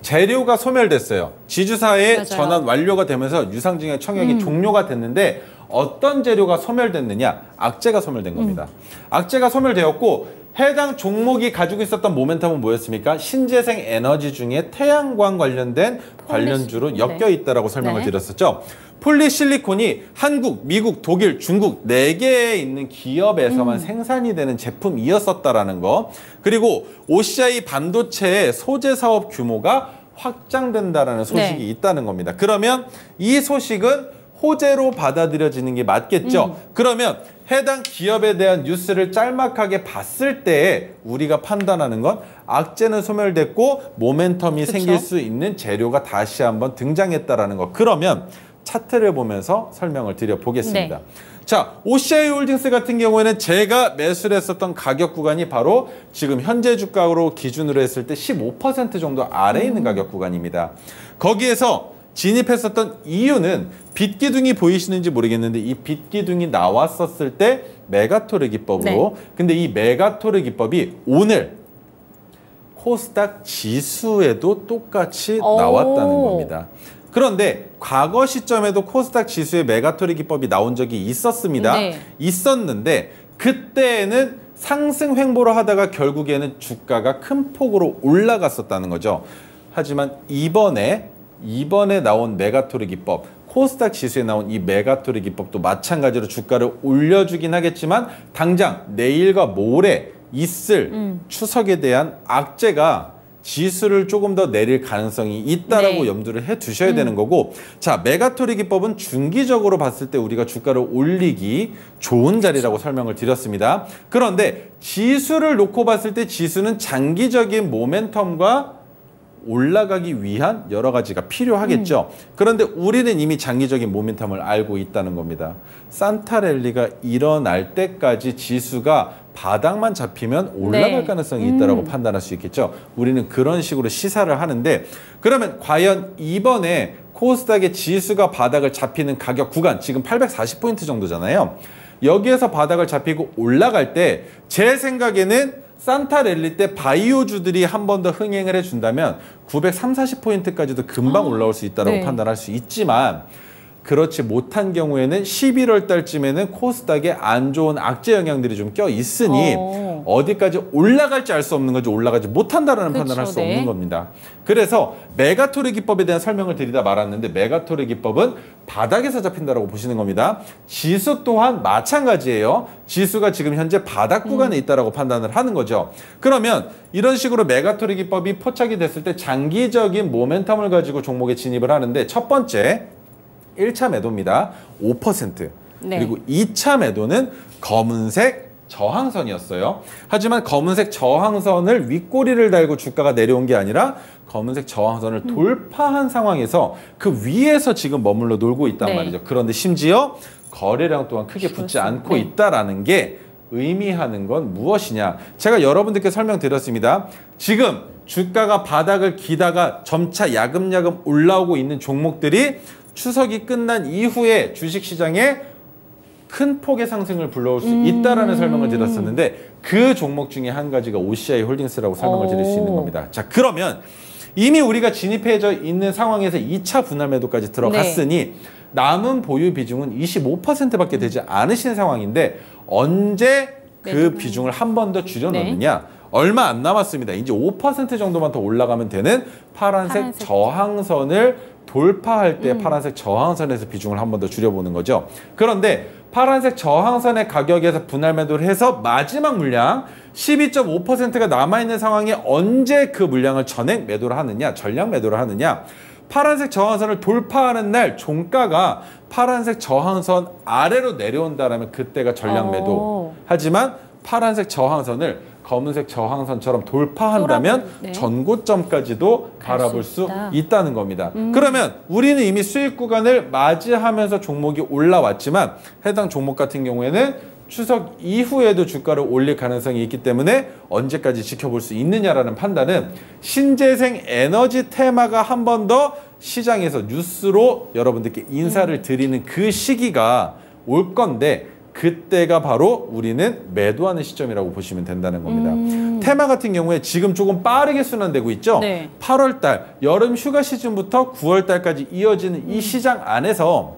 재료가 소멸됐어요. 지주사에 맞아요. 전환 완료가 되면서 유상증의 청약이 종료가 됐는데 어떤 재료가 소멸됐느냐? 악재가 소멸된 겁니다. 악재가 소멸되었고 해당 종목이 가지고 있었던 모멘텀은 뭐였습니까? 신재생 에너지 중에 태양광 관련된 관련주로 엮여 있다라고 설명을 드렸었죠. 폴리실리콘이 한국, 미국, 독일, 중국 4개에 있는 기업에서만 생산이 되는 제품이었었다라는 거. 그리고 OCI 반도체의 소재 사업 규모가 확장된다라는 소식이 있다는 겁니다. 그러면 이 소식은 호재로 받아들여지는 게 맞겠죠. 그러면 해당 기업에 대한 뉴스를 짤막하게 봤을 때 우리가 판단하는 건 악재는 소멸됐고 모멘텀이 생길 수 있는 재료가 다시 한번 등장했다라는 거. 그러면 차트를 보면서 설명을 드려보겠습니다. 네. 자, OCI 홀딩스 같은 경우에는 제가 매수를 했었던 가격 구간이 바로 지금 현재 주가로 기준으로 했을 때 15% 정도 아래에 있는 가격 구간입니다. 거기에서 진입했었던 이유는 빛기둥이 보이시는지 모르겠는데 이 빛기둥이 나왔었을 때 메가토르 기법으로 근데 이 메가토르 기법이 오늘 코스닥 지수에도 똑같이 나왔다는 겁니다. 그런데 과거 시점에도 코스닥 지수에 메가토르 기법이 나온 적이 있었습니다. 있었는데 그때는 상승 횡보를 하다가 결국에는 주가가 큰 폭으로 올라갔었다는 거죠. 하지만 이번에 나온 메가토르 기법, 코스닥 지수에 나온 이 메가토르 기법도 마찬가지로 주가를 올려주긴 하겠지만 당장 내일과 모레 있을 추석에 대한 악재가 지수를 조금 더 내릴 가능성이 있다라고 염두를 해 두셔야 되는 거고, 자, 메가토르 기법은 중기적으로 봤을 때 우리가 주가를 올리기 좋은 자리라고 설명을 드렸습니다. 그런데 지수를 놓고 봤을 때 지수는 장기적인 모멘텀과 올라가기 위한 여러 가지가 필요하겠죠. 그런데 우리는 이미 장기적인 모멘텀을 알고 있다는 겁니다. 산타랠리가 일어날 때까지 지수가 바닥만 잡히면 올라갈 가능성이 있다고 판단할 수 있겠죠. 우리는 그런 식으로 시사를 하는데, 그러면 과연 이번에 코스닥의 지수가 바닥을 잡히는 가격 구간, 지금 840포인트 정도잖아요. 여기에서 바닥을 잡히고 올라갈 때 제 생각에는 산타 랠리 때 바이오주들이 한 번 더 흥행을 해준다면 930-40포인트까지도 금방 올라올 수 있다고 네. 판단할 수 있지만 그렇지 못한 경우에는 11월 달쯤에는 코스닥에 안 좋은 악재 영향들이 좀 껴 있으니 어디까지 올라갈지 알 수 없는 거지 올라가지 못한다라는 판단을 할 수 없는 겁니다. 그래서 메가토르 기법에 대한 설명을 드리다 말았는데 메가토르 기법은 바닥에서 잡힌다라고 보시는 겁니다. 지수 또한 마찬가지예요. 지수가 지금 현재 바닥 구간에 있다라고 판단을 하는 거죠. 그러면 이런 식으로 메가토르 기법이 포착이 됐을 때 장기적인 모멘텀을 가지고 종목에 진입을 하는데 첫 번째 1차 매도입니다. 5%. 네. 그리고 2차 매도는 검은색 저항선이었어요. 하지만 검은색 저항선을 윗꼬리를 달고 주가가 내려온 게 아니라 검은색 저항선을 돌파한 상황에서 그 위에서 지금 머물러 놀고 있단 네. 말이죠. 그런데 심지어 거래량 또한 크게 붙지 않고 네. 있다라는 게 의미하는 건 무엇이냐. 제가 여러분들께 설명드렸습니다. 지금 주가가 바닥을 기다가 점차 야금야금 올라오고 있는 종목들이 추석이 끝난 이후에 주식시장에 큰 폭의 상승을 불러올 수 있다라는 설명을 드렸었는데 그 종목 중에 한 가지가 OCI 홀딩스라고 설명을 드릴 수 있는 겁니다. 자, 그러면 이미 우리가 진입해져 있는 상황에서 2차 분할 매도까지 들어갔으니 네. 남은 보유 비중은 25%밖에 되지 않으신 상황인데 언제 그 비중을 한 번 더 줄여놓느냐. 얼마 안 남았습니다. 이제 5% 정도만 더 올라가면 되는 파란색 저항선을 돌파할 때 파란색 저항선에서 비중을 한 번 더 줄여보는 거죠. 그런데 파란색 저항선의 가격에서 분할 매도를 해서 마지막 물량 12.5%가 남아있는 상황에 언제 그 물량을 전액 매도를 하느냐, 전량 매도를 하느냐. 파란색 저항선을 돌파하는 날 종가가 파란색 저항선 아래로 내려온다면 그때가 전량 매도. 하지만 파란색 저항선을 검은색 저항선처럼 돌파한다면 네. 전고점까지도 바라볼 수 있다는 겁니다. 그러면 우리는 이미 수익 구간을 맞이하면서 종목이 올라왔지만 해당 종목 같은 경우에는 추석 이후에도 주가를 올릴 가능성이 있기 때문에 언제까지 지켜볼 수 있느냐라는 판단은 신재생 에너지 테마가 한 번 더 시장에서 뉴스로 여러분들께 인사를 드리는 그 시기가 올 건데 그때가 바로 우리는 매도하는 시점이라고 보시면 된다는 겁니다. 테마 같은 경우에 지금 조금 빠르게 순환되고 있죠. 네. 8월 달 여름 휴가 시즌부터 9월 달까지 이어지는 이 시장 안에서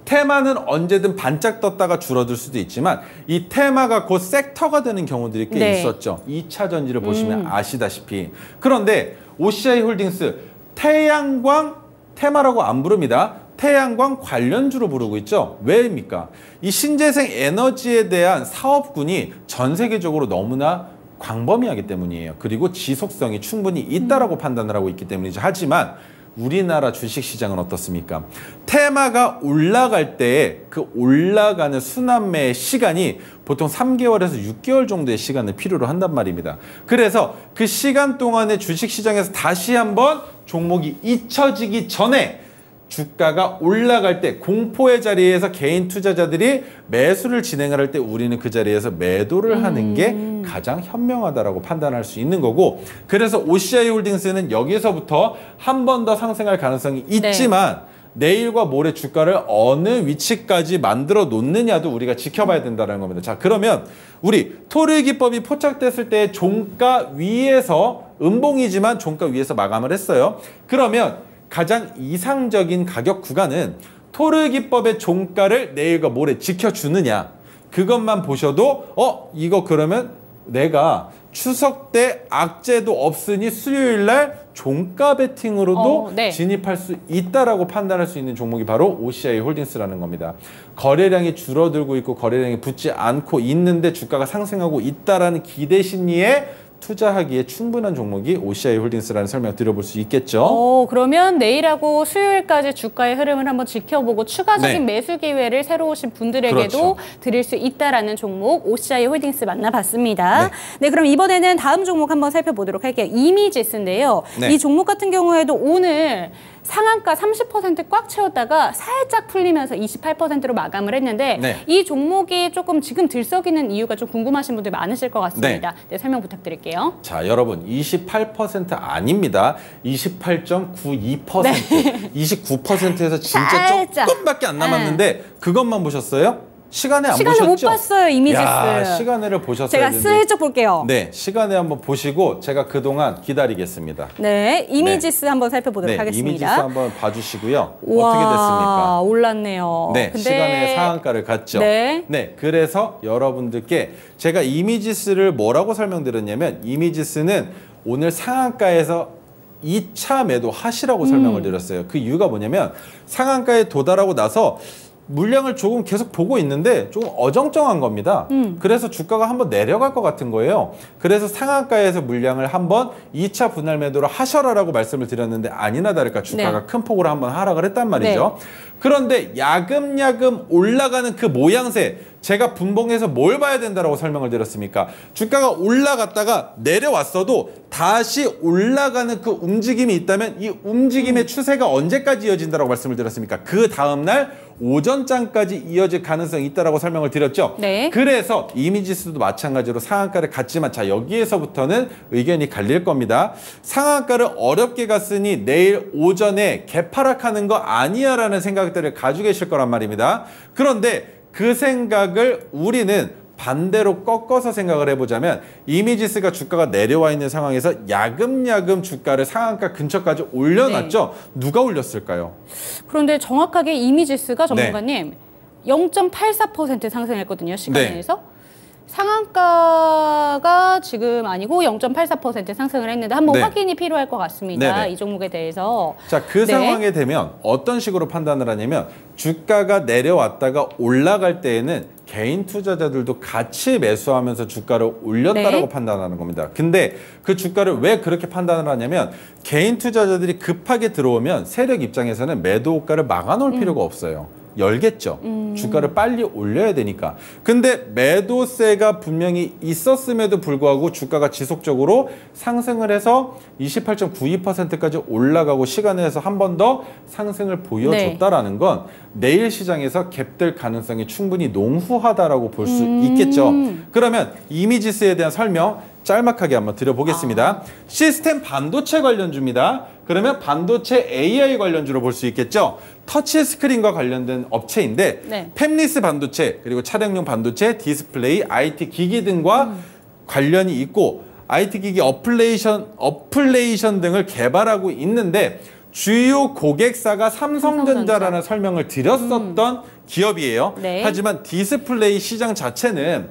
테마는 언제든 반짝 떴다가 줄어들 수도 있지만 이 테마가 곧 섹터가 되는 경우들이 꽤 네. 있었죠. 2차 전지를 보시면 아시다시피. 그런데 OCI 홀딩스 태양광 테마라고 안 부릅니다. 태양광 관련주로 부르고 있죠. 왜입니까? 이 신재생 에너지에 대한 사업군이 전 세계적으로 너무나 광범위하기 때문이에요. 그리고 지속성이 충분히 있다라고 판단을 하고 있기 때문이죠. 하지만 우리나라 주식시장은 어떻습니까? 테마가 올라갈 때 그 올라가는 순환매의 시간이 보통 3개월에서 6개월 정도의 시간을 필요로 한단 말입니다. 그래서 그 시간 동안에 주식시장에서 다시 한번 종목이 잊혀지기 전에 주가가 올라갈 때 공포의 자리에서 개인 투자자들이 매수를 진행을 할 때 우리는 그 자리에서 매도를 하는 게 가장 현명하다라고 판단할 수 있는 거고 그래서 OCI 홀딩스는 여기서부터 한 번 더 상승할 가능성이 있지만 내일과 모레 주가를 어느 위치까지 만들어 놓느냐도 우리가 지켜봐야 된다는 겁니다. 자, 그러면 우리 토르 기법이 포착됐을 때 종가 위에서 음봉이지만 종가 위에서 마감을 했어요. 그러면 가장 이상적인 가격 구간은 토르 기법의 종가를 내일과 모레 지켜주느냐 그것만 보셔도 이거 그러면 내가 추석 때 악재도 없으니 수요일 날 종가 베팅으로도 네. 진입할 수 있다라고 판단할 수 있는 종목이 바로 OCI 홀딩스라는 겁니다. 거래량이 줄어들고 있고 거래량이 붙지 않고 있는데 주가가 상승하고 있다라는 기대 심리에 투자하기에 충분한 종목이 OCI 홀딩스라는 설명을 드려볼 수 있겠죠. 그러면 내일하고 수요일까지 주가의 흐름을 한번 지켜보고 추가적인 매수 기회를 새로 오신 분들에게도 드릴 수 있다라는 종목 OCI 홀딩스 만나봤습니다. 네, 그럼 이번에는 다음 종목 한번 살펴보도록 할게요. 이미지스인데요. 이 종목 같은 경우에도 오늘 상한가 30% 꽉 채웠다가 살짝 풀리면서 28%로 마감을 했는데 이 종목이 조금 지금 들썩이는 이유가 좀 궁금하신 분들 많으실 것 같습니다. 네, 설명 부탁드릴게요. 자, 여러분 28% 아닙니다. 28.92%. 네. 29%에서 진짜 조금밖에 안 남았는데 그것만 보셨어요? 시간에 안 시간을 보셨죠? 못 봤어요, 이미지스. 야, 시간에를 보셨어야 제가 되는데. 슬쩍 볼게요. 네, 시간에 한번 보시고 제가 그동안 기다리겠습니다. 네, 이미지스 한번 살펴보도록 네, 하겠습니다. 이미지스 한번 봐주시고요. 와, 어떻게 됐습니까? 올랐네요. 네, 근데... 시간의 상한가를 갔죠. 네. 네, 그래서 여러분들께 제가 이미지스를 뭐라고 설명드렸냐면 이미지스는 오늘 상한가에서 2차 매도 하시라고 설명을 드렸어요. 그 이유가 뭐냐면 상한가에 도달하고 나서 물량을 조금 계속 보고 있는데 조금 어정쩡한 겁니다. 그래서 주가가 한번 내려갈 것 같은 거예요. 그래서 상한가에서 물량을 한번 2차 분할 매도를 하셔라라고 말씀을 드렸는데 아니나 다를까 주가가 네. 큰 폭으로 한번 하락을 했단 말이죠. 네. 그런데 야금야금 올라가는 그 모양새 제가 분봉에서 뭘 봐야 된다라고 설명을 드렸습니까? 주가가 올라갔다가 내려왔어도 다시 올라가는 그 움직임이 있다면 이 움직임의 추세가 언제까지 이어진다라고 말씀을 드렸습니까? 그 다음날 오전장까지 이어질 가능성이 있다라고 설명을 드렸죠. 네. 그래서 이미지스도 마찬가지로 상한가를 갔지만 자 여기에서부터는 의견이 갈릴 겁니다. 상한가를 어렵게 갔으니 내일 오전에 개파락하는 거 아니야 라는 생각들을 가지고 계실 거란 말입니다. 그런데 그 생각을 우리는 반대로 꺾어서 생각을 해보자면 이미지스가 주가가 내려와 있는 상황에서 야금야금 주가를 상한가 근처까지 올려놨죠. 네. 누가 올렸을까요? 그런데 정확하게 이미지스가 전문가님 네. 0.84% 상승했거든요. 시간 네. 내에서. 상한가가 지금 아니고 0.84% 상승을 했는데 한번 네. 확인이 필요할 것 같습니다. 네네. 이 종목에 대해서. 자, 그 네. 상황에 되면 어떤 식으로 판단을 하냐면 주가가 내려왔다가 올라갈 때에는 개인 투자자들도 같이 매수하면서 주가를 올렸다라고 네. 판단하는 겁니다. 근데 그 주가를 왜 그렇게 판단을 하냐면 개인 투자자들이 급하게 들어오면 세력 입장에서는 매도 호가를 막아놓을 필요가 없어요. 열겠죠. 주가를 빨리 올려야 되니까. 근데 매도세가 분명히 있었음에도 불구하고 주가가 지속적으로 상승을 해서 28.92%까지 올라가고 시간에서 한 번 더 상승을 보여줬다라는 건 내일 시장에서 갭될 가능성이 충분히 농후하다라고 볼 수 있겠죠. 그러면 이미지스에 대한 설명 짤막하게 한번 드려보겠습니다. 시스템 반도체 관련주입니다. 그러면 반도체 AI 관련주로 볼 수 있겠죠. 터치 스크린과 관련된 업체인데 네. 팹리스 반도체 그리고 차량용 반도체, 디스플레이, IT 기기 등과 관련이 있고 IT 기기 어플레이션 등을 개발하고 있는데 주요 고객사가 삼성전자라는 설명을 드렸었던 기업이에요. 네. 하지만 디스플레이 시장 자체는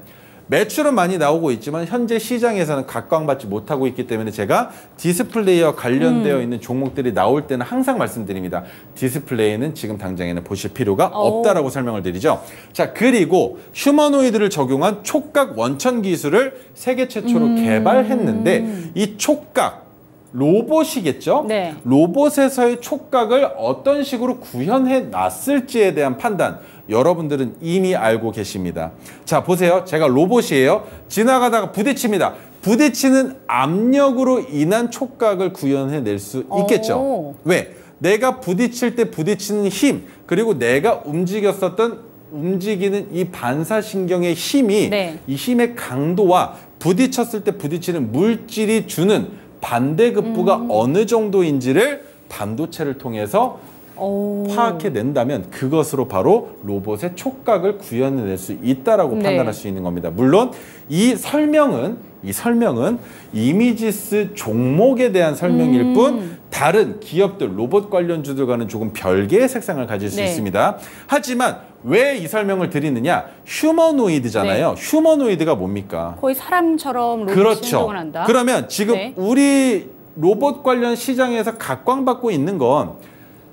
매출은 많이 나오고 있지만 현재 시장에서는 각광받지 못하고 있기 때문에 제가 디스플레이와 관련되어 있는 종목들이 나올 때는 항상 말씀드립니다. 디스플레이는 지금 당장에는 보실 필요가 없다라고 설명을 드리죠. 자, 그리고 휴머노이드를 적용한 촉각 원천 기술을 세계 최초로 개발했는데 이 촉각 로봇이겠죠? 네. 로봇에서의 촉각을 어떤 식으로 구현해 놨을지에 대한 판단 여러분들은 이미 알고 계십니다. 자, 보세요. 제가 로봇이에요. 지나가다가 부딪힙니다. 부딪히는 압력으로 인한 촉각을 구현해낼 수 있겠죠. 왜? 내가 부딪힐 때 부딪히는 힘, 그리고 내가 움직이는 이 반사신경의 힘이 네. 이 힘의 강도와 부딪혔을 때 부딪히는 물질이 주는 반대급부가 어느 정도인지를 반도체를 통해서 파악해낸다면 그것으로 바로 로봇의 촉각을 구현해낼 수 있다라고 네. 판단할 수 있는 겁니다. 물론 이 설명은 이미지스 종목에 대한 설명일 뿐 다른 기업들, 로봇 관련주들과는 조금 별개의 색상을 가질 수 네. 있습니다. 하지만 왜 이 설명을 드리느냐? 휴머노이드잖아요. 네. 휴머노이드가 뭡니까? 거의 사람처럼 로봇이 그렇죠. 행동을 한다. 그러면 지금 네. 우리 로봇 관련 시장에서 각광받고 있는 건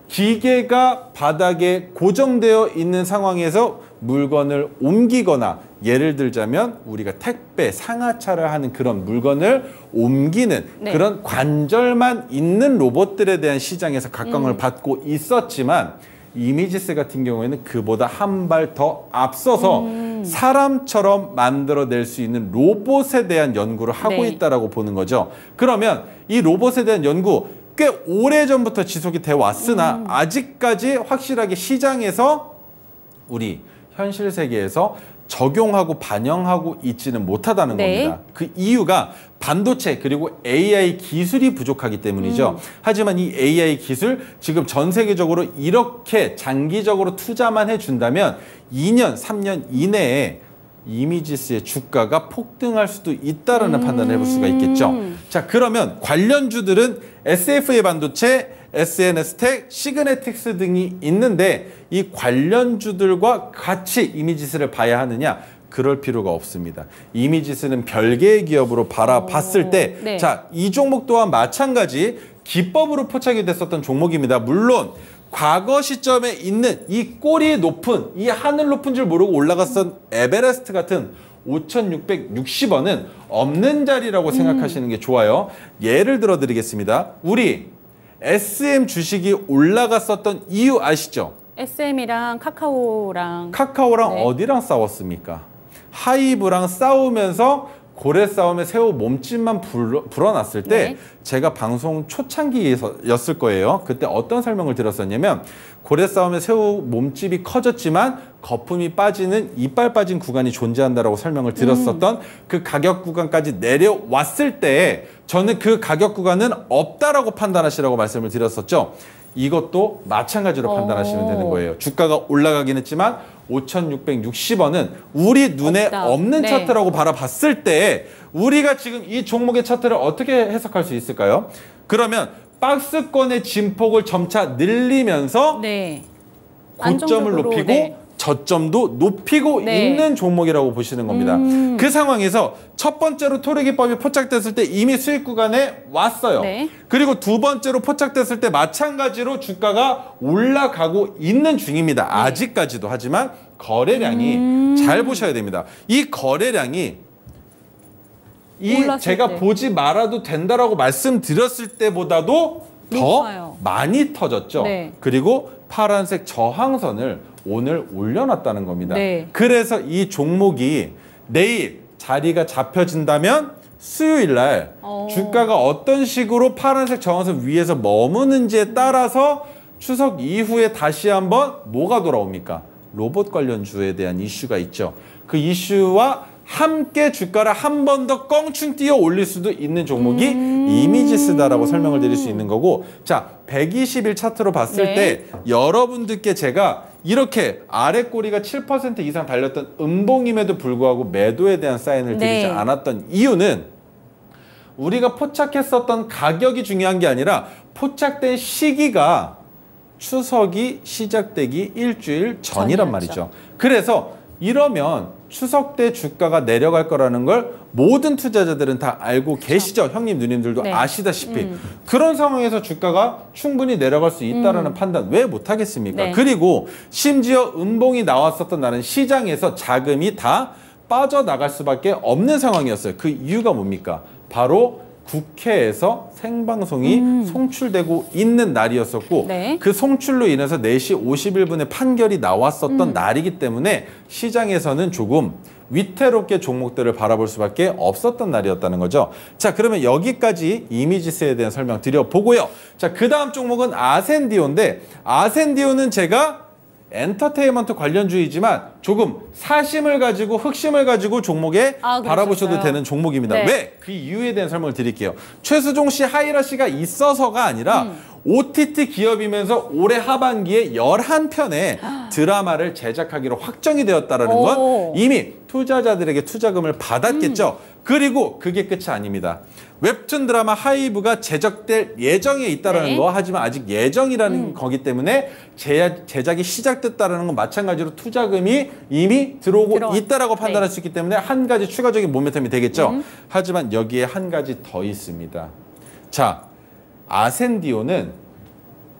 기계가 바닥에 고정되어 있는 상황에서 물건을 옮기거나 예를 들자면 우리가 택배, 상하차를 하는 그런 물건을 옮기는 네. 그런 관절만 있는 로봇들에 대한 시장에서 각광을 받고 있었지만 이미지스 같은 경우에는 그보다 한 발 더 앞서서 사람처럼 만들어낼 수 있는 로봇에 대한 연구를 하고 네. 있다라고 보는 거죠. 그러면 이 로봇에 대한 연구 꽤 오래전부터 지속이 돼 왔으나 아직까지 확실하게 시장에서 우리 현실 세계에서 적용하고 반영하고 있지는 못하다는 네. 겁니다. 그 이유가 반도체 그리고 AI 기술이 부족하기 때문이죠. 하지만 이 AI 기술 지금 전 세계적으로 이렇게 장기적으로 투자만 해준다면 2년, 3년 이내에 이미지스의 주가가 폭등할 수도 있다라는 판단을 해볼 수가 있겠죠. 자, 그러면 관련주들은 SFA 반도체, SNS텍, 시그네틱스 등이 있는데 이 관련주들과 같이 이미지스를 봐야 하느냐? 그럴 필요가 없습니다. 이미지스는 별개의 기업으로 바라봤을 때, 네. 자, 이 종목 또한 마찬가지 기법으로 포착이 됐었던 종목입니다. 물론 과거 시점에 있는 이 꼬리 높은, 이 하늘 높은 줄 모르고 올라갔던 에베레스트 같은 5,660원은 없는 자리라고 생각하시는 게 좋아요. 예를 들어 드리겠습니다. 우리 SM 주식이 올라갔었던 이유 아시죠? SM이랑 카카오랑 카카오랑 네. 어디랑 싸웠습니까? 하이브랑 싸우면서 고래 싸움에 새우 몸집만 불어났을 때 네. 제가 방송 초창기였을 거예요. 그때 어떤 설명을 드렸었냐면 고래 싸움에 새우 몸집이 커졌지만 거품이 빠지는 이빨 빠진 구간이 존재한다라고 설명을 드렸었던 그 가격 구간까지 내려왔을 때 저는 그 가격 구간은 없다라고 판단하시라고 말씀을 드렸었죠. 이것도 마찬가지로 판단하시면 되는 거예요. 주가가 올라가긴 했지만 5,660원은 우리 눈에 없다. 없는 네. 차트라고 바라봤을 때 우리가 지금 이 종목의 차트를 어떻게 해석할 수 있을까요? 그러면 박스권의 진폭을 점차 늘리면서 네. 고점을 안정적으로, 높이고 네. 저점도 높이고 네. 있는 종목이라고 보시는 겁니다. 그 상황에서 첫 번째로 토르기법이 포착됐을 때 이미 수익 구간에 왔어요. 네. 그리고 두 번째로 포착됐을 때 마찬가지로 주가가 올라가고 있는 중입니다. 아직까지도. 하지만 거래량이 잘 보셔야 됩니다. 이 거래량이 올랐을 제가 때. 보지 말아도 된다라고 말씀드렸을 때보다도 더 높아요. 많이 터졌죠. 네. 그리고 파란색 저항선을 오늘 올려놨다는 겁니다. 네. 그래서 이 종목이 내일 자리가 잡혀진다면 수요일 날 주가가 어떤 식으로 파란색 저항선 위에서 머무는지에 따라서 추석 이후에 다시 한번 뭐가 돌아옵니까? 로봇 관련주에 대한 이슈가 있죠. 그 이슈와 함께 주가를 한 번 더 껑충 뛰어 올릴 수도 있는 종목이 이미지스다라고 설명을 드릴 수 있는 거고, 자, 120일 차트로 봤을 네. 때 여러분들께 제가 이렇게 아래 꼬리가 7% 이상 달렸던 음봉임에도 불구하고 매도에 대한 사인을 드리지 네. 않았던 이유는 우리가 포착했었던 가격이 중요한 게 아니라 포착된 시기가 추석이 시작되기 일주일 전이란 전이었죠. 말이죠. 그래서 이러면 추석 때 주가가 내려갈 거라는 걸 모든 투자자들은 다 알고 계시죠. 형님, 누님들도 네. 아시다시피. 그런 상황에서 주가가 충분히 내려갈 수 있다는 판단 왜 못하겠습니까? 네. 그리고 심지어 음봉이 나왔었던 날은 시장에서 자금이 다 빠져나갈 수밖에 없는 상황이었어요. 그 이유가 뭡니까? 바로 국회에서 생방송이 송출되고 있는 날이었었고 네. 그 송출로 인해서 4시 51분에 판결이 나왔었던 날이기 때문에 시장에서는 조금 위태롭게 종목들을 바라볼 수밖에 없었던 날이었다는 거죠. 자, 그러면 여기까지 이미지스에 대한 설명 드려보고요. 자, 그 다음 종목은 아센디오인데 아센디오는 제가 엔터테인먼트 관련주이지만 조금 사심을 가지고 흑심을 가지고 종목에 바라보셔도 그러셨어요. 되는 종목입니다. 네. 왜? 그 이유에 대한 설명을 드릴게요. 최수종 씨, 하이라 씨가 있어서가 아니라 OTT 기업이면서 올해 하반기에 11편의 드라마를 제작하기로 확정이 되었다는 건 오. 이미 투자자들에게 투자금을 받았겠죠. 그리고 그게 끝이 아닙니다. 웹툰 드라마 하이브가 제작될 예정에 있다는 네. 거, 하지만 아직 예정이라는 거기 때문에 제작이 시작됐다는 건 마찬가지로 투자금이 이미 들어오고 있다라고 판단할 수 있기 때문에 한 가지 추가적인 모멘텀이 되겠죠. 하지만 여기에 한 가지 더 있습니다. 자, 아센디오는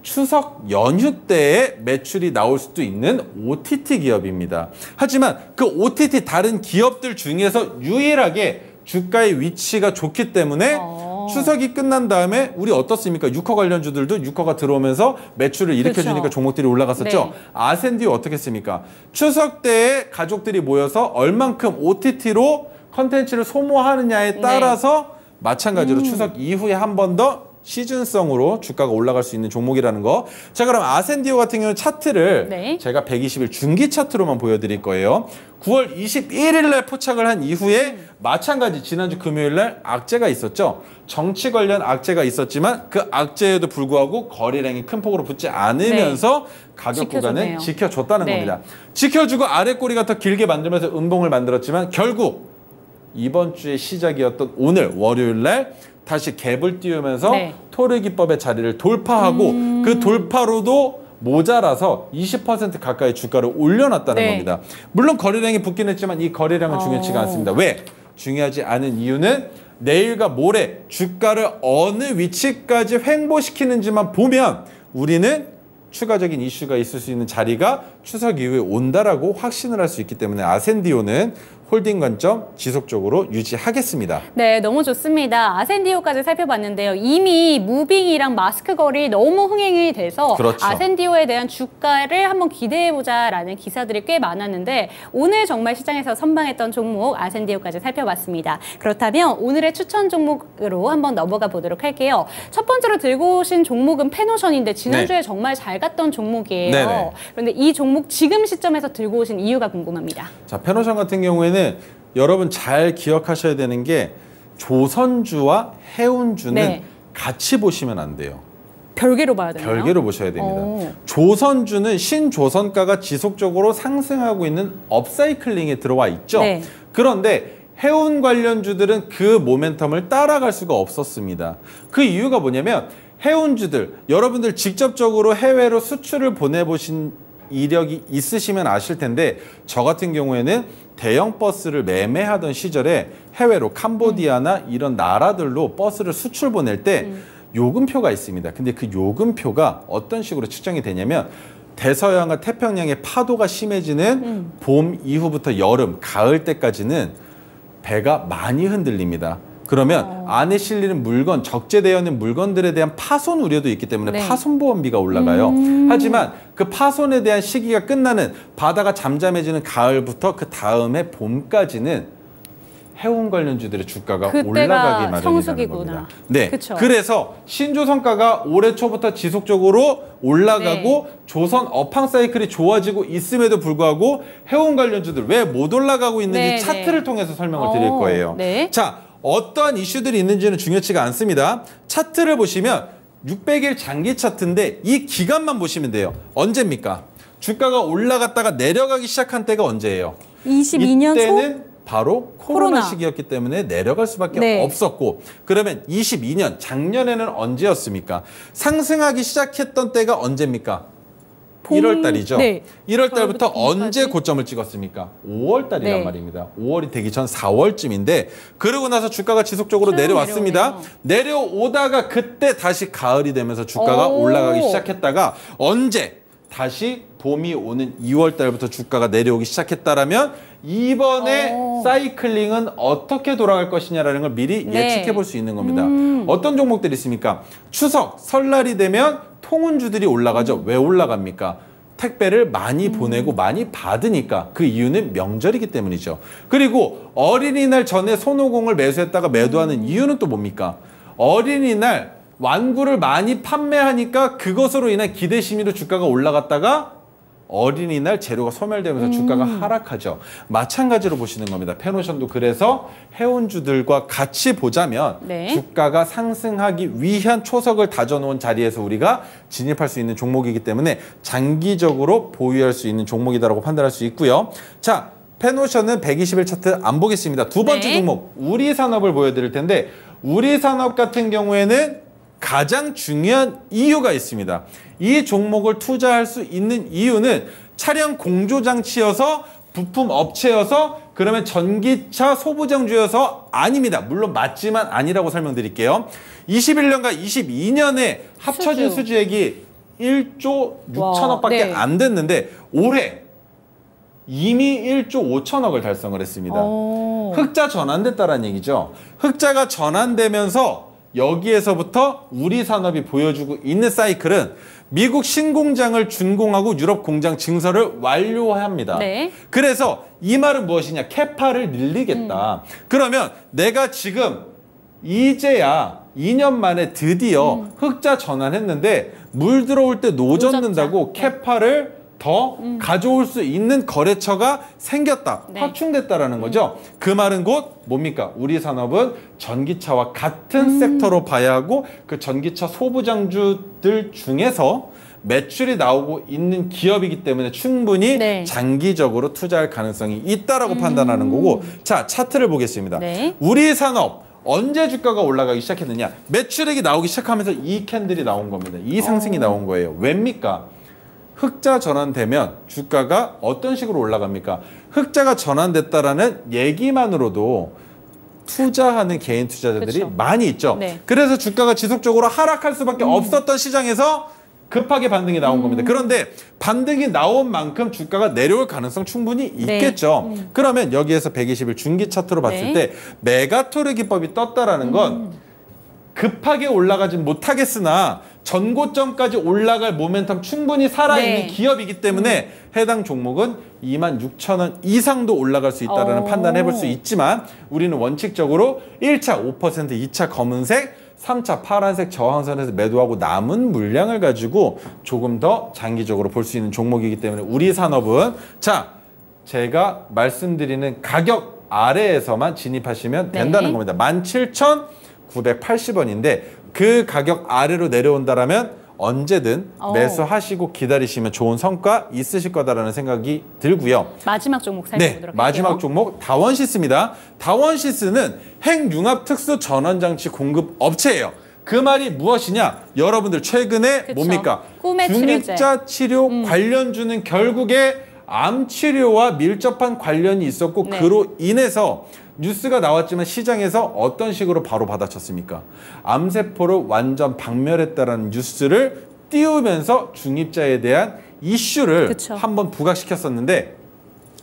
추석 연휴 때에 매출이 나올 수도 있는 OTT 기업입니다. 하지만 그 OTT 다른 기업들 중에서 유일하게 주가의 위치가 좋기 때문에 추석이 끝난 다음에 우리 어떻습니까? 유커 관련주들도 유커가 들어오면서 매출을 일으켜주니까 그렇죠. 종목들이 올라갔었죠. 네. 아센디오 어떻게 했습니까? 추석 때에 가족들이 모여서 얼만큼 OTT로 컨텐츠를 소모하느냐에 따라서 마찬가지로 추석 이후에 한 번 더 시즌성으로 주가가 올라갈 수 있는 종목이라는 거. 자, 그럼 아센디오 같은 경우는 차트를 네. 제가 120일 중기 차트로만 보여드릴 거예요. 9월 21일 날 포착을 한 이후에 마찬가지 지난주 금요일 날 악재가 있었죠. 정치 관련 악재가 있었지만 그 악재에도 불구하고 거래량이 큰 폭으로 붙지 않으면서 가격 구간을 지켜줬다는 겁니다. 지켜주고 아래 꼬리가 더 길게 만들면서 음봉을 만들었지만 결국 이번 주의 시작이었던 오늘 월요일 날 다시 갭을 띄우면서 토르 기법의 자리를 돌파하고 그 돌파로도 모자라서 20% 가까이 주가를 올려놨다는 겁니다. 물론 거래량이 붙긴 했지만 이 거래량은 중요치가 않습니다. 왜? 중요하지 않은 이유는 내일과 모레 주가를 어느 위치까지 횡보시키는지만 보면 우리는 추가적인 이슈가 있을 수 있는 자리가 추석 이후에 온다라고 확신을 할 수 있기 때문에 아센디오는 홀딩 관점 지속적으로 유지하겠습니다. 네, 너무 좋습니다. 아센디오까지 살펴봤는데요. 이미 무빙이랑 마스크 거리 너무 흥행이 돼서 그렇죠. 아센디오에 대한 주가를 한번 기대해보자라는 기사들이 꽤 많았는데 오늘 정말 시장에서 선방했던 종목 아센디오까지 살펴봤습니다. 그렇다면 오늘의 추천 종목으로 한번 넘어가 보도록 할게요. 첫 번째로 들고 오신 종목은 페노션인데 지난주에 정말 잘 갔던 종목이에요. 그런데 이 종목 지금 시점에서 들고 오신 이유가 궁금합니다. 자, 페노션 같은 경우에는 여러분 잘 기억하셔야 되는 게 조선주와 해운주는 같이 보시면 안 돼요. 별개로 봐야 되나요? 별개로 보셔야 됩니다. 조선주는 신조선가가 지속적으로 상승하고 있는 업사이클링에 들어와 있죠. 그런데 해운 관련주들은 그 모멘텀을 따라갈 수가 없었습니다. 그 이유가 뭐냐면 해운주들, 여러분들 직접적으로 해외로 수출을 보내보신 이력이 있으시면 아실 텐데 저 같은 경우에는 대형 버스를 매매하던 시절에 해외로 캄보디아나 이런 나라들로 버스를 수출 보낼 때 요금표가 있습니다. 근데 그 요금표가 어떤 식으로 측정이 되냐면 대서양과 태평양의 파도가 심해지는 봄 이후부터 여름, 가을 때까지는 배가 많이 흔들립니다. 그러면 안에 실리는 물건, 적재되어 있는 물건들에 대한 파손 우려도 있기 때문에 파손보험비가 올라가요. 하지만 그 파손에 대한 시기가 끝나는 바다가 잠잠해지는 가을부터 그 다음에 봄까지는 해운 관련주들의 주가가 올라가기 마련이라는 겁니다. 네, 그쵸. 그래서 신조선가가 올해 초부터 지속적으로 올라가고 조선 업황 사이클이 좋아지고 있음에도 불구하고 해운 관련주들 왜 못 올라가고 있는지 차트를 통해서 설명을 드릴 거예요. 자, 어떠한 이슈들이 있는지는 중요치가 않습니다. 차트를 보시면 600일 장기 차트인데 이 기간만 보시면 돼요. 언제입니까? 주가가 올라갔다가 내려가기 시작한 때가 언제예요? 22년 이때는 바로 코로나 시기였기 때문에 내려갈 수밖에 없었고 그러면 22년 작년에는 언제였습니까? 상승하기 시작했던 때가 언제입니까? 1월 달이죠. 1월 달부터 언제 고점을 찍었습니까? 5월 달이란 말입니다. 5월이 되기 전 4월쯤인데 그러고 나서 주가가 지속적으로 내려왔습니다. 내려오다가 그때 다시 가을이 되면서 주가가 올라가기 시작했다가 언제? 다시 봄이 오는 2월 달부터 주가가 내려오기 시작했다라면 이번에 사이클링은 어떻게 돌아갈 것이냐라는 걸 미리 예측해 볼 수 있는 겁니다. 어떤 종목들이 있습니까? 추석, 설날이 되면 통운주들이 올라가죠. 왜 올라갑니까? 택배를 많이 보내고 많이 받으니까 그 이유는 명절이기 때문이죠. 그리고 어린이날 전에 손오공을 매수했다가 매도하는 이유는 또 뭡니까? 어린이날 완구를 많이 판매하니까 그것으로 인한 기대 심리로 주가가 올라갔다가 어린이날 재료가 소멸되면서 주가가 하락하죠. 마찬가지로 보시는 겁니다. 페노션도 그래서 해운주들과 같이 보자면 주가가 상승하기 위한 초석을 다져놓은 자리에서 우리가 진입할 수 있는 종목이기 때문에 장기적으로 보유할 수 있는 종목이다라고 판단할 수 있고요. 자, 페노션은 120일 차트 안 보겠습니다. 두 번째 종목, 우리산업을 보여드릴 텐데 우리산업 같은 경우에는 가장 중요한 이유가 있습니다. 이 종목을 투자할 수 있는 이유는 차량 공조장치여서 부품 업체여서 그러면 전기차 소부장주여서 아닙니다. 물론 맞지만 아니라고 설명드릴게요. 21년과 22년에 합쳐진 수주액이 1조 6천억밖에 안 됐는데 올해 이미 1조 5천억을 달성을 했습니다. 흑자 전환됐다는 얘기죠. 흑자가 전환되면서 여기에서부터 우리 산업이 보여주고 있는 사이클은 미국 신공장을 준공하고 유럽 공장 증설을 완료합니다. 그래서 이 말은 무엇이냐? 캐파를 늘리겠다. 그러면 내가 지금 이제야 2년 만에 드디어 흑자 전환했는데 물 들어올 때 노젓는다고 캐파를 더 가져올 수 있는 거래처가 생겼다. 네. 확충됐다라는 거죠. 그 말은 곧 뭡니까? 우리 산업은 전기차와 같은 섹터로 봐야 하고 그 전기차 소부장주들 중에서 매출이 나오고 있는 기업이기 때문에 충분히 네. 장기적으로 투자할 가능성이 있다라고 판단하는 거고. 자, 차트를 보겠습니다. 네. 우리 산업 언제 주가가 올라가기 시작했느냐? 매출액이 나오기 시작하면서 이 캔들이 나온 겁니다. 이 상승이 나온 거예요. 왜입니까? 흑자 전환되면 주가가 어떤 식으로 올라갑니까? 흑자가 전환됐다라는 얘기만으로도 투자하는 개인 투자자들이 그쵸. 많이 있죠. 네. 그래서 주가가 지속적으로 하락할 수밖에 없었던 시장에서 급하게 반등이 나온 겁니다. 그런데 반등이 나온 만큼 주가가 내려올 가능성 충분히 있겠죠. 그러면 여기에서 120일 중기 차트로 봤을 네. 때 메가토르 기법이 떴다라는 건 급하게 올라가진 못하겠으나 전고점까지 올라갈 모멘텀 충분히 살아있는 네. 기업이기 때문에 해당 종목은 26,000원 이상도 올라갈 수 있다는 판단을 해볼 수 있지만 우리는 원칙적으로 1차 5%, 2차 검은색, 3차 파란색 저항선에서 매도하고 남은 물량을 가지고 조금 더 장기적으로 볼 수 있는 종목이기 때문에 우리 산업은 자, 제가 말씀드리는 가격 아래에서만 진입하시면 된다는 겁니다. 17,980원인데 그 가격 아래로 내려온다라면 언제든 매수하시고 기다리시면 좋은 성과 있으실 거다라는 생각이 들고요. 마지막 종목 네, 살펴보도록 할게요. 마지막 종목 다원시스입니다. 다원시스는 핵융합 특수 전원장치 공급 업체예요. 그 말이 무엇이냐? 여러분들 최근에 그쵸. 뭡니까? 꿈의 중입자 치료 관련주는 결국에 암 치료와 밀접한 관련이 있었고 네. 그로 인해서 뉴스가 나왔지만 시장에서 어떤 식으로 바로 받아쳤습니까? 암세포를 완전 박멸했다라는 뉴스를 띄우면서 중입자에 대한 이슈를 그쵸. 한번 부각시켰었는데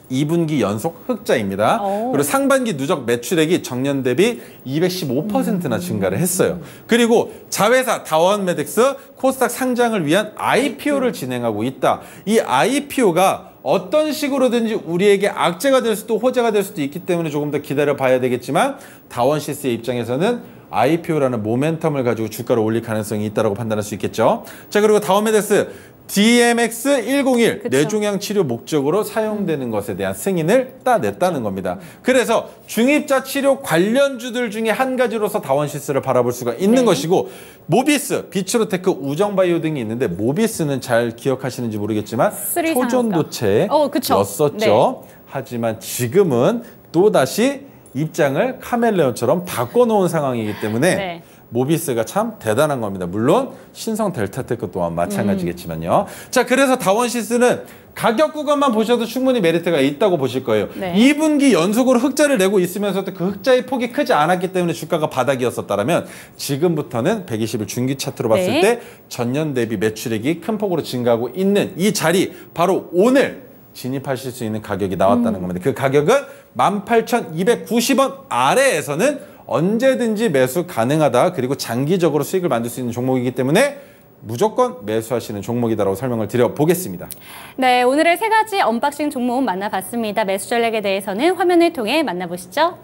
2분기 연속 흑자입니다. 그리고 상반기 누적 매출액이 전년 대비 215%나 증가를 했어요. 그리고 자회사 다원메덱스 코스닥 상장을 위한 IPO를 진행하고 있다. 이 IPO가 어떤 식으로든지 우리에게 악재가 될 수도 호재가 될 수도 있기 때문에 조금 더 기다려 봐야 되겠지만 다원시스의 입장에서는 IPO라는 모멘텀을 가지고 주가를 올릴 가능성이 있다고 판단할 수 있겠죠. 자, 그리고 다원메덱스 DMX101 뇌종양 치료 목적으로 사용되는 것에 대한 승인을 따냈다는 겁니다. 그래서 중입자 치료 관련주들 중에 한 가지로서 다원시스를 바라볼 수가 있는 것이고 모비스, 비츠로테크, 우정바이오 등이 있는데 모비스는 잘 기억하시는지 모르겠지만 초전도체였었죠. 네. 하지만 지금은 또다시 입장을 카멜레온처럼 바꿔놓은 상황이기 때문에 네. 모비스가 참 대단한 겁니다. 물론 신성 델타테크 또한 마찬가지겠지만요. 자, 그래서 다원시스는 가격 구간만 보셔도 충분히 메리트가 있다고 보실 거예요. 네. 2분기 연속으로 흑자를 내고 있으면서도 그 흑자의 폭이 크지 않았기 때문에 주가가 바닥이었었다면 지금부터는 120일 중기 차트로 봤을 네. 때 전년 대비 매출액이 큰 폭으로 증가하고 있는 이 자리 바로 오늘 진입하실 수 있는 가격이 나왔다는 겁니다. 그 가격은 18,290원 아래에서는 언제든지 매수 가능하다. 그리고 장기적으로 수익을 만들 수 있는 종목이기 때문에 무조건 매수하시는 종목이다라고 설명을 드려보겠습니다. 네, 오늘의 세 가지 언박싱 종목 만나봤습니다. 매수 전략에 대해서는 화면을 통해 만나보시죠.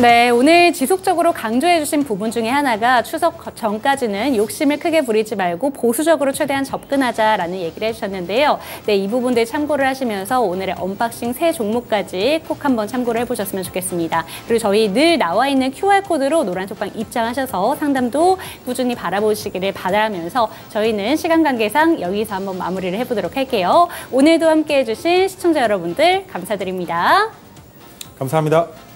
네, 오늘 지속적으로 강조해 주신 부분 중에 하나가 추석 전까지는 욕심을 크게 부리지 말고 보수적으로 최대한 접근하자라는 얘기를 해주셨는데요. 네, 이 부분들 참고를 하시면서 오늘의 언박싱 세 종목까지 꼭 한번 참고를 해보셨으면 좋겠습니다. 그리고 저희 늘 나와 있는 QR코드로 노란톡방 입장하셔서 상담도 꾸준히 바라보시기를 바라면서 저희는 시간 관계상 여기서 한번 마무리를 해보도록 할게요. 오늘도 함께해 주신 시청자 여러분들 감사드립니다. 감사합니다.